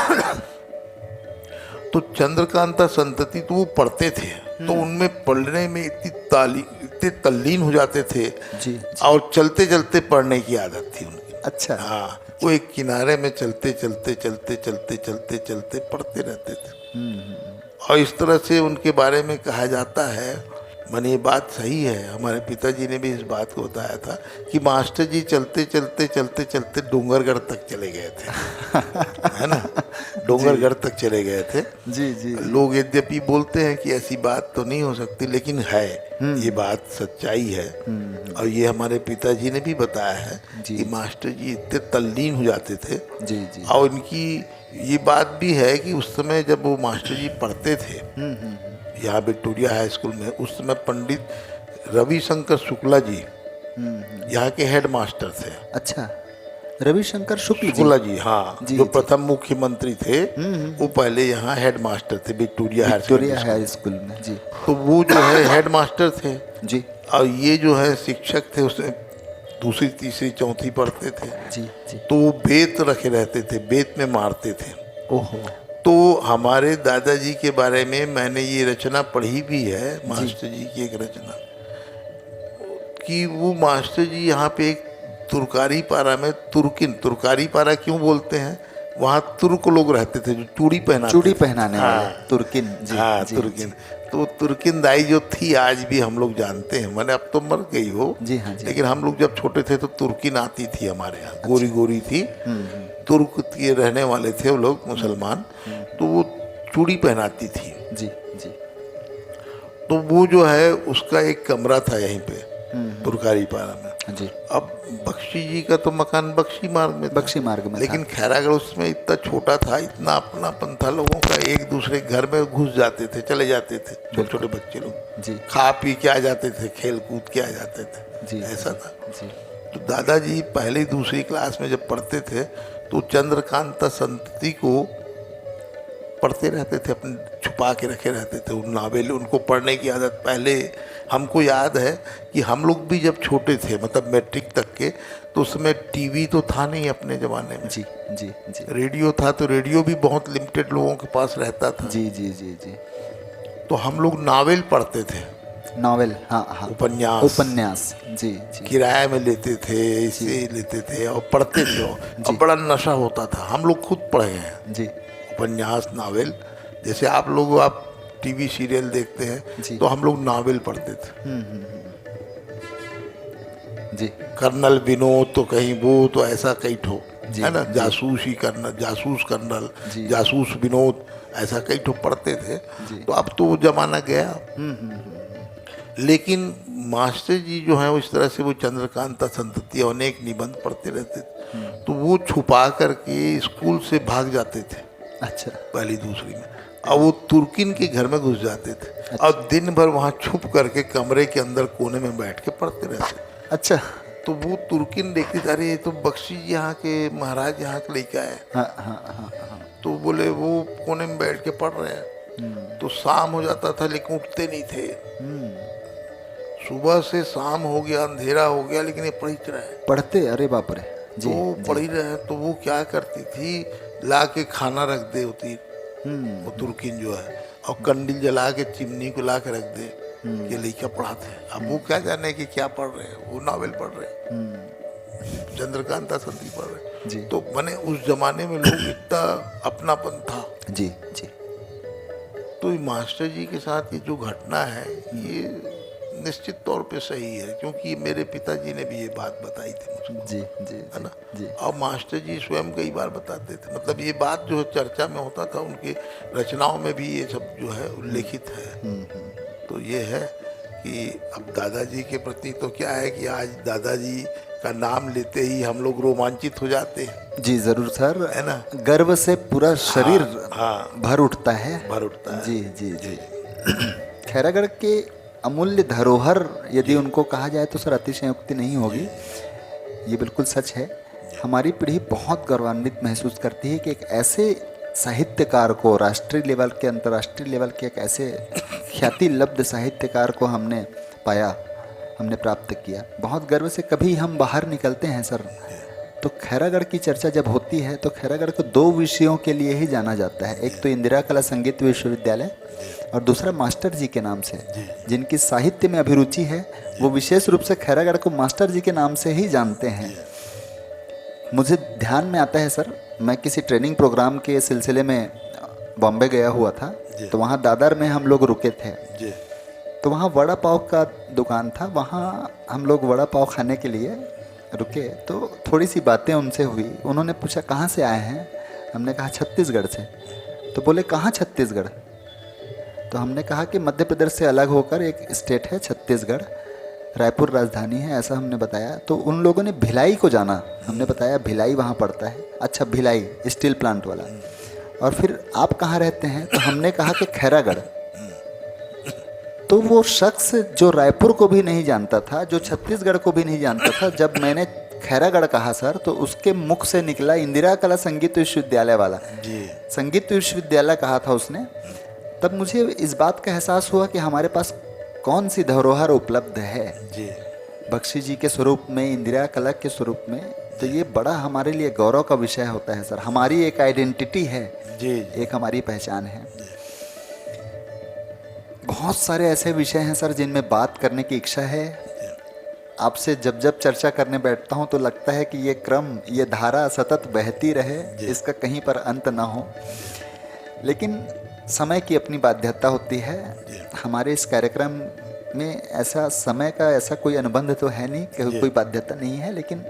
तो चंद्रकांता संतति तो वो पढ़ते थे, तो उनमें पढ़ने में इतने तल्लीन हो जाते थे जी। और चलते चलते पढ़ने की आदत थी उनकी। अच्छा। हाँ, वो एक किनारे में चलते चलते चलते चलते चलते चलते पढ़ते रहते थे। और इस तरह से उनके बारे में कहा जाता है, माने ये बात सही है, हमारे पिताजी ने भी इस बात को बताया था कि मास्टर जी चलते चलते चलते चलते डूंगरगढ़ तक चले गए थे। है ना, डूंगरगढ़ तक चले गए थे। जी जी। लोग यद्यपि बोलते हैं कि ऐसी बात तो नहीं हो सकती, लेकिन है, ये बात सच्चाई है। और ये हमारे पिताजी ने भी बताया है कि मास्टर जी इतने तल्लीन हो जाते थे। जी जी। और इनकी ये बात भी है कि उस समय जब वो मास्टर जी पढ़ते थे यहाँ विक्टोरिया हाई स्कूल में, उस समय पंडित रविशंकर शुक्ला जी यहाँ के हेड मास्टर थे। अच्छा, रविशंकर शुक्ल जी। शुक्ला जी, हाँ, जी, जो जी। प्रथम मुख्यमंत्री थे, वो पहले यहाँ हेडमास्टर थे विक्टोरिया विक्टोरिया हाई स्कूल में जी। तो वो जो है हेडमास्टर थे, जी और ये जो है शिक्षक थे, उसमें दूसरी तीसरी चौथी पढ़ते थे। जी जी। तो वो बेत रखे रहते थे, बेत में मारते थे। ओहो। तो हमारे दादाजी के बारे में मैंने ये रचना पढ़ी भी है, मास्टर जी की एक रचना, कि वो मास्टर जी यहाँ पे एक तुर्कारी पारा में तुर्कारी पारा क्यों बोलते हैं, वहाँ तुर्क लोग रहते थे जो चूड़ी पहनाने वाले, हाँ, तुर्किन जी। हाँ, जी, तुर्किन। तो तुर्किन दाई जो थी आज भी हम लोग जानते हैं, मैंने अब तो मर गई हो, जी हाँ जी। लेकिन हम लोग जब छोटे थे तो तुर्किन आती थी हमारे यहाँ, गोरी गोरी थी, तुर्क के रहने वाले थे वो लोग, मुसलमान। तो वो चूड़ी पहनाती थी जी जी। तो वो जो है उसका एक कमरा था यहीं पे तुर्कारी पारा में। जी। अब बख्शी जी का तो मकान बख्शी मार्ग में था, बख्शी मार्ग में लेकिन खैरागढ़ उसमें इतना छोटा था, इतना अपनापन था लोगों का, एक दूसरे के घर में घुस जाते थे, चले जाते थे, छोटे छोटे बच्चे लोग जी। खा पी के आ जाते थे, खेल कूद के आ जाते थे जी। ऐसा था जी। तो दादाजी पहली दूसरी क्लास में जब पढ़ते थे तो चंद्रकांता संतति को पढ़ते रहते थे, अपने छुपा के रखे रहते थे उन नावेल, उनको पढ़ने की आदत। पहले हमको याद है कि हम लोग भी जब छोटे थे, मतलब मैट्रिक तक के, तो उसमें टीवी तो था नहीं अपने ज़माने में, जी जी जी। रेडियो था, तो रेडियो भी बहुत लिमिटेड लोगों के पास रहता था। जी जी जी जी। तो हम लोग नावेल पढ़ते थे, नॉवेल, हाँ हाँ, उपन्यास जी जी। किराए में लेते थे, इसे लेते थे और पढ़ते थे, और बड़ा नशा होता था। हम लोग खुद पढ़े हैं जी उपन्यास, नावेल। जैसे आप टीवी सीरियल देखते हैं, तो हम लोग नावेल पढ़ते थे। जी। कर्नल विनोद तो कहीं वो तो ऐसा कई ठो जी, है ना, जी। जासूसी कर्नल, जासूस कर्नल, जी। जासूस विनोद, ऐसा कई ठो पढ़ते थे। तो अब तो वो जमाना गया। लेकिन मास्टर जी जो है इस तरह से वो चंद्रकांता संतति अनेक निबंध पढ़ते रहते थे, तो वो छुपा करके स्कूल से भाग जाते थे अच्छा। पहली दूसरी में, और वो तुर्किन के घर में घुस जाते थे, और दिन भर वहाँ छुप करके कमरे के अंदर कोने में बैठ के पढ़ते रहते। अच्छा। तो वो तुर्किन देखते थे, अरे ये तो बख्शी जी यहाँ के महाराज यहाँ के लड़का है। हाँ हाँ हाँ हाँ। तो बोले वो कोने में बैठ के पढ़ रहे हैं। तो शाम हो जाता था लेकिन उठते नहीं थे। सुबह से शाम हो गया, अंधेरा हो गया, लेकिन ये पढ़ ही रहे हैं। पढ़ते, अरे बाप रे जी। तो पढ़ ही रहे हैं। तो वो क्या करती थी, ला के खाना रख दे होती वो तुर्किन जो है, और कंडील जला के चिमनी को ला के रख दे, ये लड़का पढ़ाते हैं। अब वो क्या जाने कि क्या पढ़ रहे हैं, वो नावल पढ़ रहे हैं, चंद्रकांता संतति पढ़ रहे जी। हैं। तो मैंने उस जमाने में लोग इतना अपनापन था। जी जी। तो ये मास्टर जी के साथ ये जो घटना है, ये निश्चित तौर पे सही है, क्योंकि मेरे पिताजी ने भी ये बात बताई थी मुझको, जी जी है ना। जी। और मास्टर जी स्वयं कई बार बताते थे, मतलब ये बात जो है चर्चा में होता था, उनकी रचनाओं में भी ये सब जो है उल्लेखित है। तो ये है कि अब दादाजी के प्रति तो क्या है कि आज दादाजी का नाम लेते ही हम लोग रोमांचित हो जाते हैं। जी जरूर सर, है ना, गर्व से पूरा शरीर हाँ, भर उठता है। भर उठता है। जी जी जी। खैरागढ़ के अमूल्य धरोहर यदि उनको कहा जाए तो सर अतिशयोक्ति नहीं होगी, ये बिल्कुल सच है। हमारी पीढ़ी बहुत गौरवान्वित महसूस करती है कि एक ऐसे साहित्यकार को राष्ट्रीय लेवल के, अंतर्राष्ट्रीय लेवल के एक ऐसे ख्याति लब्ध साहित्यकार को हमने पाया, हमने प्राप्त किया। बहुत गर्व से कभी हम बाहर निकलते हैं सर, तो खैरागढ़ की चर्चा जब होती है तो खैरागढ़ को दो विषयों के लिए ही जाना जाता है। एक तो इंदिरा कला संगीत विश्वविद्यालय और दूसरा मास्टर जी के नाम से। जिनकी साहित्य में अभिरुचि है वो विशेष रूप से खैरागढ़ को मास्टर जी के नाम से ही जानते हैं। मुझे ध्यान में आता है सर, मैं किसी ट्रेनिंग प्रोग्राम के सिलसिले में बॉम्बे गया हुआ था, तो वहाँ दादर में हम लोग रुके थे। तो वहाँ वड़ा पाव का दुकान था, वहाँ हम लोग वड़ा पाव खाने के लिए रुके। तो थोड़ी सी बातें उनसे हुई। उन्होंने पूछा कहाँ से आए हैं, हमने कहा छत्तीसगढ़ से। तो बोले कहाँ छत्तीसगढ़? तो हमने कहा कि मध्य प्रदेश से अलग होकर एक स्टेट है छत्तीसगढ़, रायपुर राजधानी है, ऐसा हमने बताया। तो उन लोगों ने भिलाई को जाना, हमने बताया भिलाई वहाँ पड़ता है। अच्छा, भिलाई स्टील प्लांट वाला। और फिर आप कहाँ रहते हैं? तो हमने कहा कि खैरागढ़। तो वो शख्स जो रायपुर को भी नहीं जानता था, जो छत्तीसगढ़ को भी नहीं जानता था, जब मैंने खैरागढ़ कहा सर, तो उसके मुख से निकला इंदिरा कला संगीत विश्वविद्यालय वाला। जी संगीत विश्वविद्यालय कहा था उसने। तब मुझे इस बात का एहसास हुआ कि हमारे पास कौन सी धरोहर उपलब्ध है जी बख्शी जी के स्वरूप में, इंदिरा कला के स्वरूप में। तो ये बड़ा हमारे लिए गौरव का विषय होता है सर। हमारी एक आइडेंटिटी है, जी एक हमारी पहचान है। बहुत सारे ऐसे विषय हैं सर जिनमें बात करने की इच्छा है। आपसे जब जब चर्चा करने बैठता हूं तो लगता है कि ये क्रम, ये धारा सतत बहती रहे, इसका कहीं पर अंत ना हो। लेकिन समय की अपनी बाध्यता होती है। हमारे इस कार्यक्रम में ऐसा समय का ऐसा कोई अनुबंध तो है नहीं, कोई बाध्यता नहीं है। लेकिन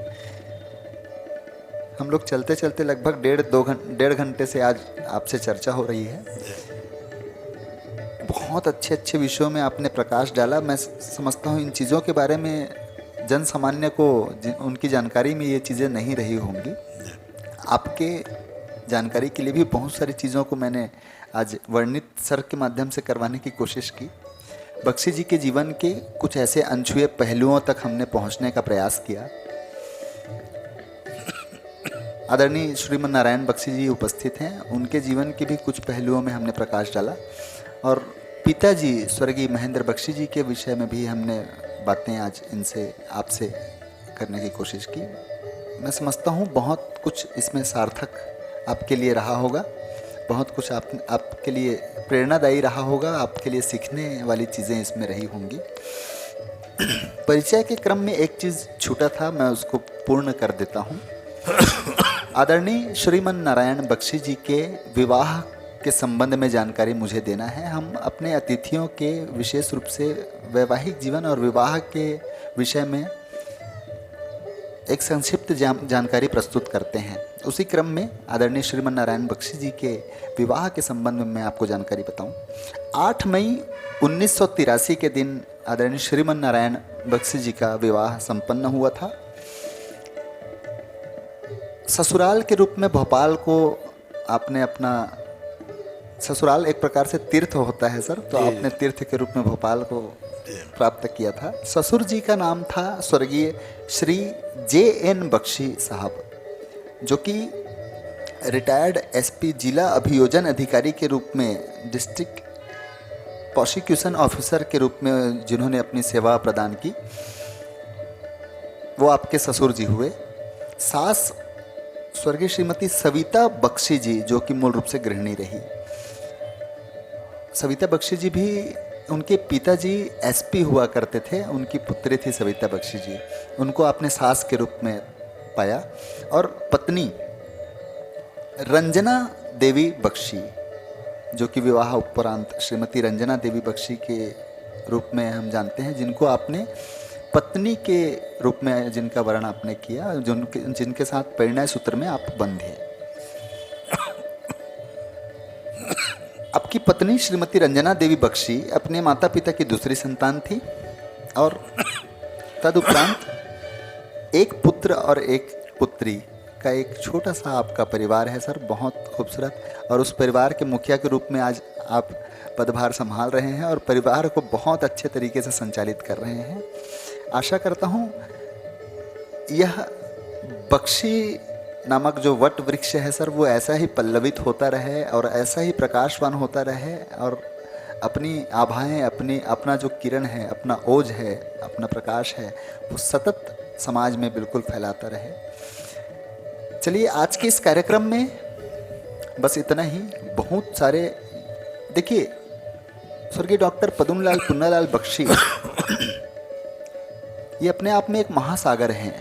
हम लोग चलते चलते लगभग डेढ़ घंटे से आज आपसे चर्चा हो रही है। बहुत अच्छे अच्छे विषयों में आपने प्रकाश डाला। मैं समझता हूँ इन चीज़ों के बारे में जन सामान्य को उनकी जानकारी में ये चीज़ें नहीं रही होंगी। आपके जानकारी के लिए भी बहुत सारी चीज़ों को मैंने आज वर्णित सर के माध्यम से करवाने की कोशिश की। बख्शी जी के जीवन के कुछ ऐसे अनछुए पहलुओं तक हमने पहुंचने का प्रयास किया। आदरणीय श्रीमन नारायण बख्शी जी उपस्थित हैं, उनके जीवन के भी कुछ पहलुओं में हमने प्रकाश डाला। और पिताजी स्वर्गीय महेंद्र बख्शी जी के विषय में भी हमने बातें आज इनसे आपसे करने की कोशिश की। मैं समझता हूँ बहुत कुछ इसमें सार्थक आपके लिए रहा होगा, बहुत कुछ आपके लिए प्रेरणादायी रहा होगा, आपके लिए सीखने वाली चीज़ें इसमें रही होंगी। परिचय के क्रम में एक चीज़ छूटा था, मैं उसको पूर्ण कर देता हूँ। आदरणीय श्रीमन नारायण बख्शी जी के विवाह के संबंध में जानकारी मुझे देना है। हम अपने अतिथियों के विशेष रूप से वैवाहिक जीवन और विवाह के विषय में एक संक्षिप्त जानकारी प्रस्तुत करते हैं। उसी क्रम में आदरणीय श्रीमन नारायण बख्शी जी के विवाह के संबंध में मैं आपको जानकारी बताऊं। 8 मई 1983 के दिन आदरणीय श्रीमन नारायण बख्शी जी का विवाह संपन्न हुआ था। ससुराल के रूप में भोपाल को आपने अपना, ससुराल एक प्रकार से तीर्थ होता है सर, तो आपने तीर्थ के रूप में भोपाल को प्राप्त किया था। ससुर जी का नाम था स्वर्गीय श्री J.N. बख्शी साहब, जो कि रिटायर्ड एसपी जिला अभियोजन अधिकारी के रूप में, डिस्ट्रिक्ट प्रोसिक्यूशन ऑफिसर के रूप में जिन्होंने अपनी सेवा प्रदान की, वो आपके ससुर जी हुए। सास स्वर्गीय श्रीमती सविता बख्शी जी, जो कि मूल रूप से गृहिणी रही। सविता बख्शी जी भी, उनके पिताजी एसपी हुआ करते थे, उनकी पुत्री थी सविता बख्शी जी। उनको आपने सास के रूप में पाया। और पत्नी रंजना देवी बख्शी, जो कि विवाह उपरांत श्रीमती रंजना देवी बख्शी के रूप में हम जानते हैं, जिनको आपने पत्नी के रूप में, जिनका वर्ण आपने किया, जिनके साथ परिणय सूत्र में आप बंधे। आपकी पत्नी श्रीमती रंजना देवी बख्शी अपने माता पिता की दूसरी संतान थी। और तदुपरांत एक पुत्र और एक पुत्री का एक छोटा सा आपका परिवार है सर, बहुत खूबसूरत। और उस परिवार के मुखिया के रूप में आज आप पदभार संभाल रहे हैं और परिवार को बहुत अच्छे तरीके से संचालित कर रहे हैं। आशा करता हूँ यह बख्शी नामक जो वट वृक्ष है सर, वो ऐसा ही पल्लवित होता रहे और ऐसा ही प्रकाशवान होता रहे, और अपनी आभाएं, अपना जो किरण है, अपना ओज है, अपना प्रकाश है, वो सतत समाज में बिल्कुल फैलाता रहे। चलिए आज के इस कार्यक्रम में बस इतना ही। बहुत सारे, देखिए स्वर्गीय डॉक्टर पद्मलाल पुन्नालाल बख्शी ये अपने आप में एक महासागर हैं,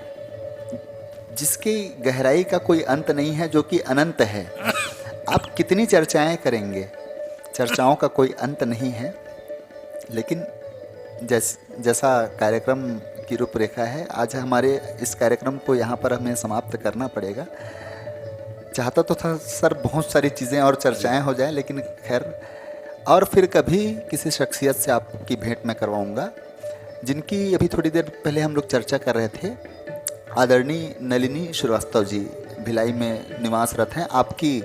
जिसकी गहराई का कोई अंत नहीं है, जो कि अनंत है। आप कितनी चर्चाएं करेंगे, चर्चाओं का कोई अंत नहीं है। लेकिन जैसा कार्यक्रम की रूपरेखा है, आज हमारे इस कार्यक्रम को यहाँ पर हमें समाप्त करना पड़ेगा। चाहता तो था सर बहुत सारी चीज़ें और चर्चाएं हो जाएं, लेकिन खैर और फिर कभी किसी शख्सियत से आपकी भेंट मैं करवाऊँगा, जिनकी अभी थोड़ी देर पहले हम लोग चर्चा कर रहे थे। आदरणीय नलिनी श्रीवास्तव जी भिलाई में निवासरत हैं, आपकी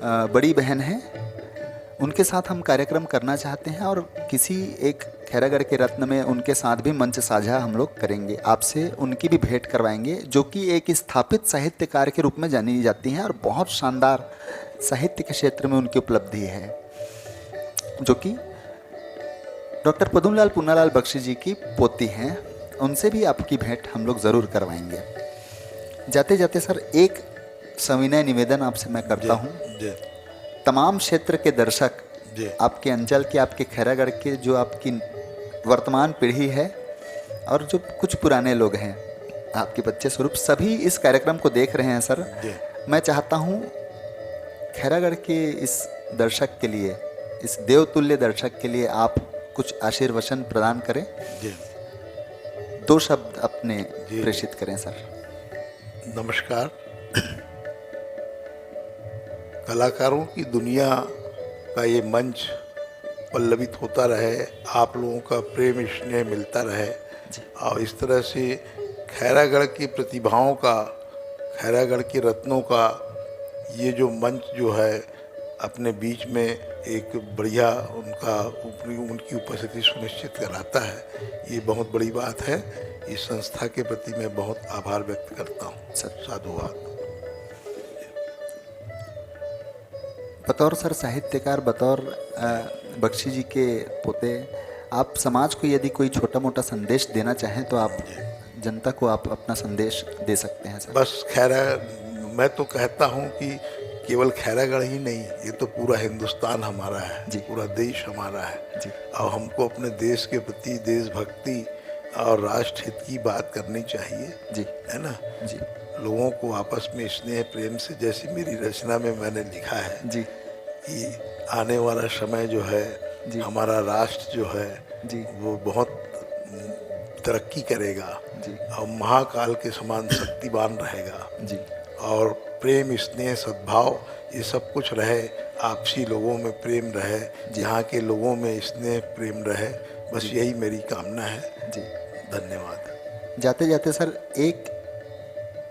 बड़ी बहन हैं। उनके साथ हम कार्यक्रम करना चाहते हैं और किसी एक खैरागढ़ के रत्न में उनके साथ भी मंच साझा हम लोग करेंगे। आपसे उनकी भी भेंट करवाएंगे, जो कि एक स्थापित साहित्यकार के रूप में जानी जाती हैं और बहुत शानदार साहित्य के क्षेत्र में उनकी उपलब्धि है, जो कि डॉक्टर पद्मलाल पूनालाल बख्शी जी की पोती हैं। उनसे भी आपकी भेंट हम लोग ज़रूर करवाएंगे। जाते जाते सर एक सविनय निवेदन आपसे मैं करता हूँ। तमाम क्षेत्र के दर्शक, आपके अंचल के, आपके खैरागढ़ के, जो आपकी वर्तमान पीढ़ी है और जो कुछ पुराने लोग हैं, आपके बच्चे स्वरूप, सभी इस कार्यक्रम को देख रहे हैं सर। मैं चाहता हूँ खैरागढ़ के इस दर्शक के लिए, इस देवतुल्य दर्शक के लिए आप कुछ आशीर्वचन प्रदान करें। 2 शब्द अपने प्रेषित करें सर। नमस्कार। कलाकारों की दुनिया का ये मंच पल्लवित होता रहे, आप लोगों का प्रेम स्नेह मिलता रहे और इस तरह से खैरागढ़ की प्रतिभाओं का, खैरागढ़ के रत्नों का ये जो मंच जो है अपने बीच में एक बढ़िया उनकी उपस्थिति सुनिश्चित कराता है, ये बहुत बड़ी बात है। इस संस्था के प्रति मैं बहुत आभार व्यक्त करता हूँ। साधुवाद। बतौर सर साहित्यकार, बतौर बख्शी जी के पोते, आप समाज को यदि कोई छोटा मोटा संदेश देना चाहें तो आप जनता को आप अपना संदेश दे सकते हैं सर। बस मैं तो कहता हूँ कि केवल खैरागढ़ ही नहीं, ये तो पूरा हिंदुस्तान हमारा है, पूरा देश हमारा है और हमको अपने देश के प्रति देशभक्ति और राष्ट्र हित की बात करनी चाहिए जी, है ना जी। लोगों को आपस में स्नेह प्रेम से, जैसी मेरी रचना में मैंने लिखा है जी कि आने वाला समय जो है जी, हमारा राष्ट्र जो है जी, वो बहुत तरक्की करेगा जी और महाकाल के समान शक्तिवान रहेगा जी और प्रेम स्नेह सद्भाव ये सब कुछ रहे, आपसी लोगों में प्रेम रहे, यहाँ के लोगों में स्नेह प्रेम रहे, बस यही मेरी कामना है जी। धन्यवाद। जाते जाते सर एक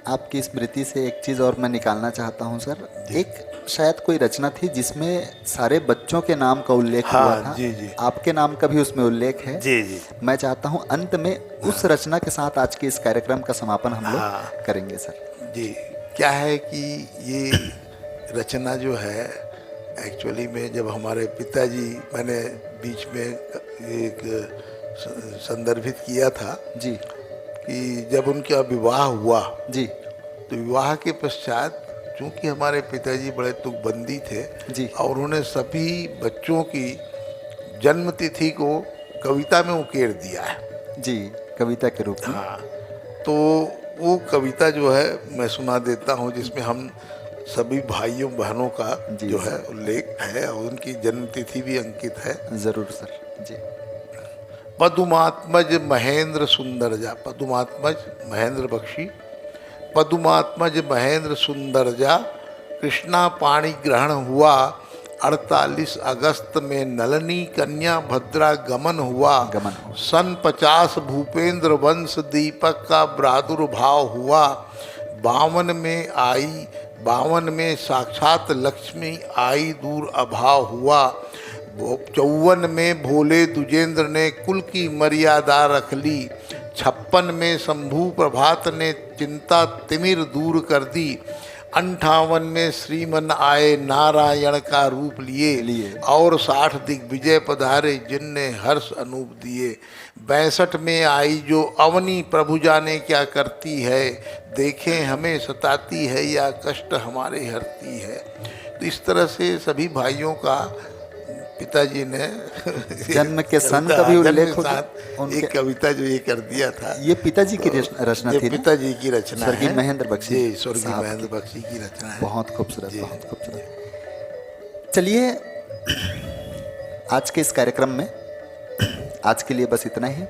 आपकी स्मृति से एक चीज़ और मैं निकालना चाहता हूँ सर। एक शायद कोई रचना थी जिसमें सारे बच्चों के नाम का उल्लेख हुआ था। जी जी। आपके नाम का भी उसमें उल्लेख है जी जी। मैं चाहता हूँ अंत में उस रचना के साथ आज के इस कार्यक्रम का समापन हम लोग करेंगे सर जी। क्या है कि ये रचना जो है एक्चुअली में जब हमारे पिताजी, मैंने बीच में एक संदर्भित किया था जी कि जब उनका विवाह हुआ जी, तो विवाह के पश्चात चूँकि हमारे पिताजी बड़े तुकबंदी थे जी और उन्होंने सभी बच्चों की जन्मतिथि को कविता में उकेर दिया है जी, कविता के रूप में। हाँ, तो वो कविता जो है मैं सुना देता हूँ, जिसमें हम सभी भाइयों बहनों का जो है उल्लेख है और उनकी जन्मतिथि भी अंकित है। ज़रूर सर जी। पदुमात्मज महेंद्र सुंदरजा, पदुमात्मज महेंद्र बख्शी, पदुमात्मज महेंद्र सुंदरजा, कृष्णा पाणी ग्रहण हुआ 48 अगस्त में नलनी कन्या भद्रा गमन हुआ। सन 50 भूपेंद्र वंश दीपक का प्रादुर्भाव हुआ। 52 में साक्षात लक्ष्मी आई दूर अभाव हुआ। 54 में भोले दुजेंद्र ने कुल की मर्यादा रख ली। 56 में शंभू प्रभात ने चिंता तिमिर दूर कर दी। 58 में श्रीमन आए नारायण का रूप लिए और 60 दिग्विजय पधारे जिनने हर्ष अनूप दिए। 62 में आई जो अवनी प्रभु जाने क्या करती है, देखें हमें सताती है या कष्ट हमारे हरती है। तो इस तरह से सभी भाइयों का पिताजी ने जन्म के सन का भी उल्लेख होता, एक कविता जो ये कर दिया था, ये पिताजी की रचना थी, पिताजी की रचना है, स्वर्गीय महेंद्र बख्शी जी, स्वर्गीय महेंद्र बख्शी की रचना है। बहुत खूबसूरत, बहुत खूबसूरत। चलिए आज के इस कार्यक्रम में आज के लिए बस इतना ही।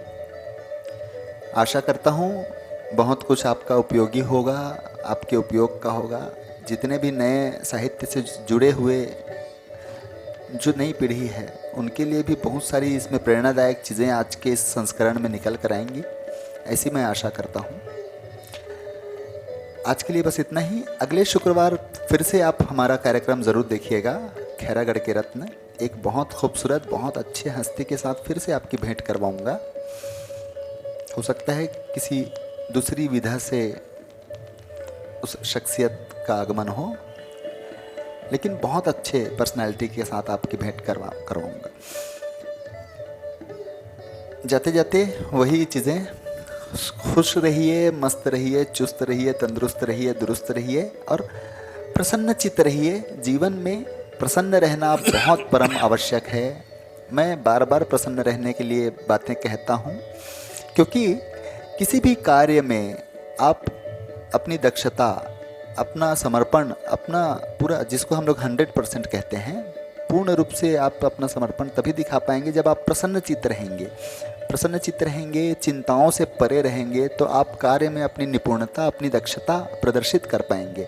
आशा करता हूँ बहुत कुछ आपका उपयोगी होगा, आपके उपयोग का होगा। जितने भी नए साहित्य से जुड़े हुए जो नई पीढ़ी है उनके लिए भी बहुत सारी इसमें प्रेरणादायक चीज़ें आज के इस संस्करण में निकल कर आएंगी, ऐसी मैं आशा करता हूँ। आज के लिए बस इतना ही। अगले शुक्रवार फिर से आप हमारा कार्यक्रम ज़रूर देखिएगा, खैरागढ़ के रत्न। एक बहुत खूबसूरत, बहुत अच्छे हस्ती के साथ फिर से आपकी भेंट करवाऊंगा। हो सकता है किसी दूसरी विधा से उस शख्सियत का आगमन हो, लेकिन बहुत अच्छे पर्सनालिटी के साथ आपकी भेंट करवाऊंगा। जाते जाते वही चीज़ें, खुश रहिए, मस्त रहिए, चुस्त रहिए, तंदुरुस्त रहिए, दुरुस्त रहिए और प्रसन्न चित्त रहिए। जीवन में प्रसन्न रहना बहुत परम आवश्यक है। मैं बार बार प्रसन्न रहने के लिए बातें कहता हूँ, क्योंकि किसी भी कार्य में आप अपनी दक्षता, अपना समर्पण, अपना पूरा, जिसको हम लोग 100% कहते हैं, पूर्ण रूप से आप अपना समर्पण तभी दिखा पाएंगे जब आप प्रसन्न चित्त रहेंगे। प्रसन्न चित्त रहेंगे, चिंताओं से परे रहेंगे, तो आप कार्य में अपनी निपुणता, अपनी दक्षता प्रदर्शित कर पाएंगे।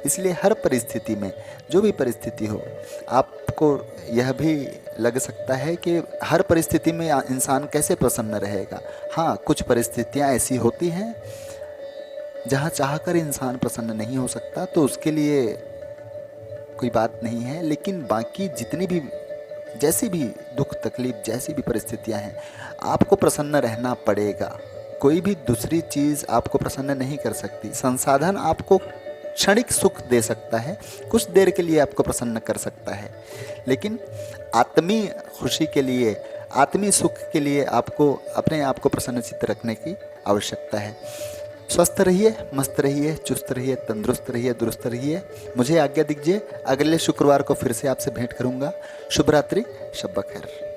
इसलिए हर परिस्थिति में, जो भी परिस्थिति हो, आपको यह भी लग सकता है कि हर परिस्थिति में इंसान कैसे प्रसन्न रहेगा। हाँ, कुछ परिस्थितियाँ ऐसी होती हैं जहाँ चाहकर इंसान प्रसन्न नहीं हो सकता, तो उसके लिए कोई बात नहीं है। लेकिन बाकी जितनी भी, जैसी भी दुख तकलीफ, जैसी भी परिस्थितियां हैं, आपको प्रसन्न रहना पड़ेगा। कोई भी दूसरी चीज़ आपको प्रसन्न नहीं कर सकती। संसाधन आपको क्षणिक सुख दे सकता है, कुछ देर के लिए आपको प्रसन्न कर सकता है, लेकिन आत्मीय खुशी के लिए, आत्मीय सुख के लिए आपको अपने आप को प्रसन्नचित्त रखने की आवश्यकता है। स्वस्थ रहिए, मस्त रहिए, चुस्त रहिए, तंदुरुस्त रहिए, दुरुस्त रहिए। मुझे आज्ञा दीजिए, अगले शुक्रवार को फिर से आपसे भेंट करूंगा। शुभ रात्रि, शब बखैर।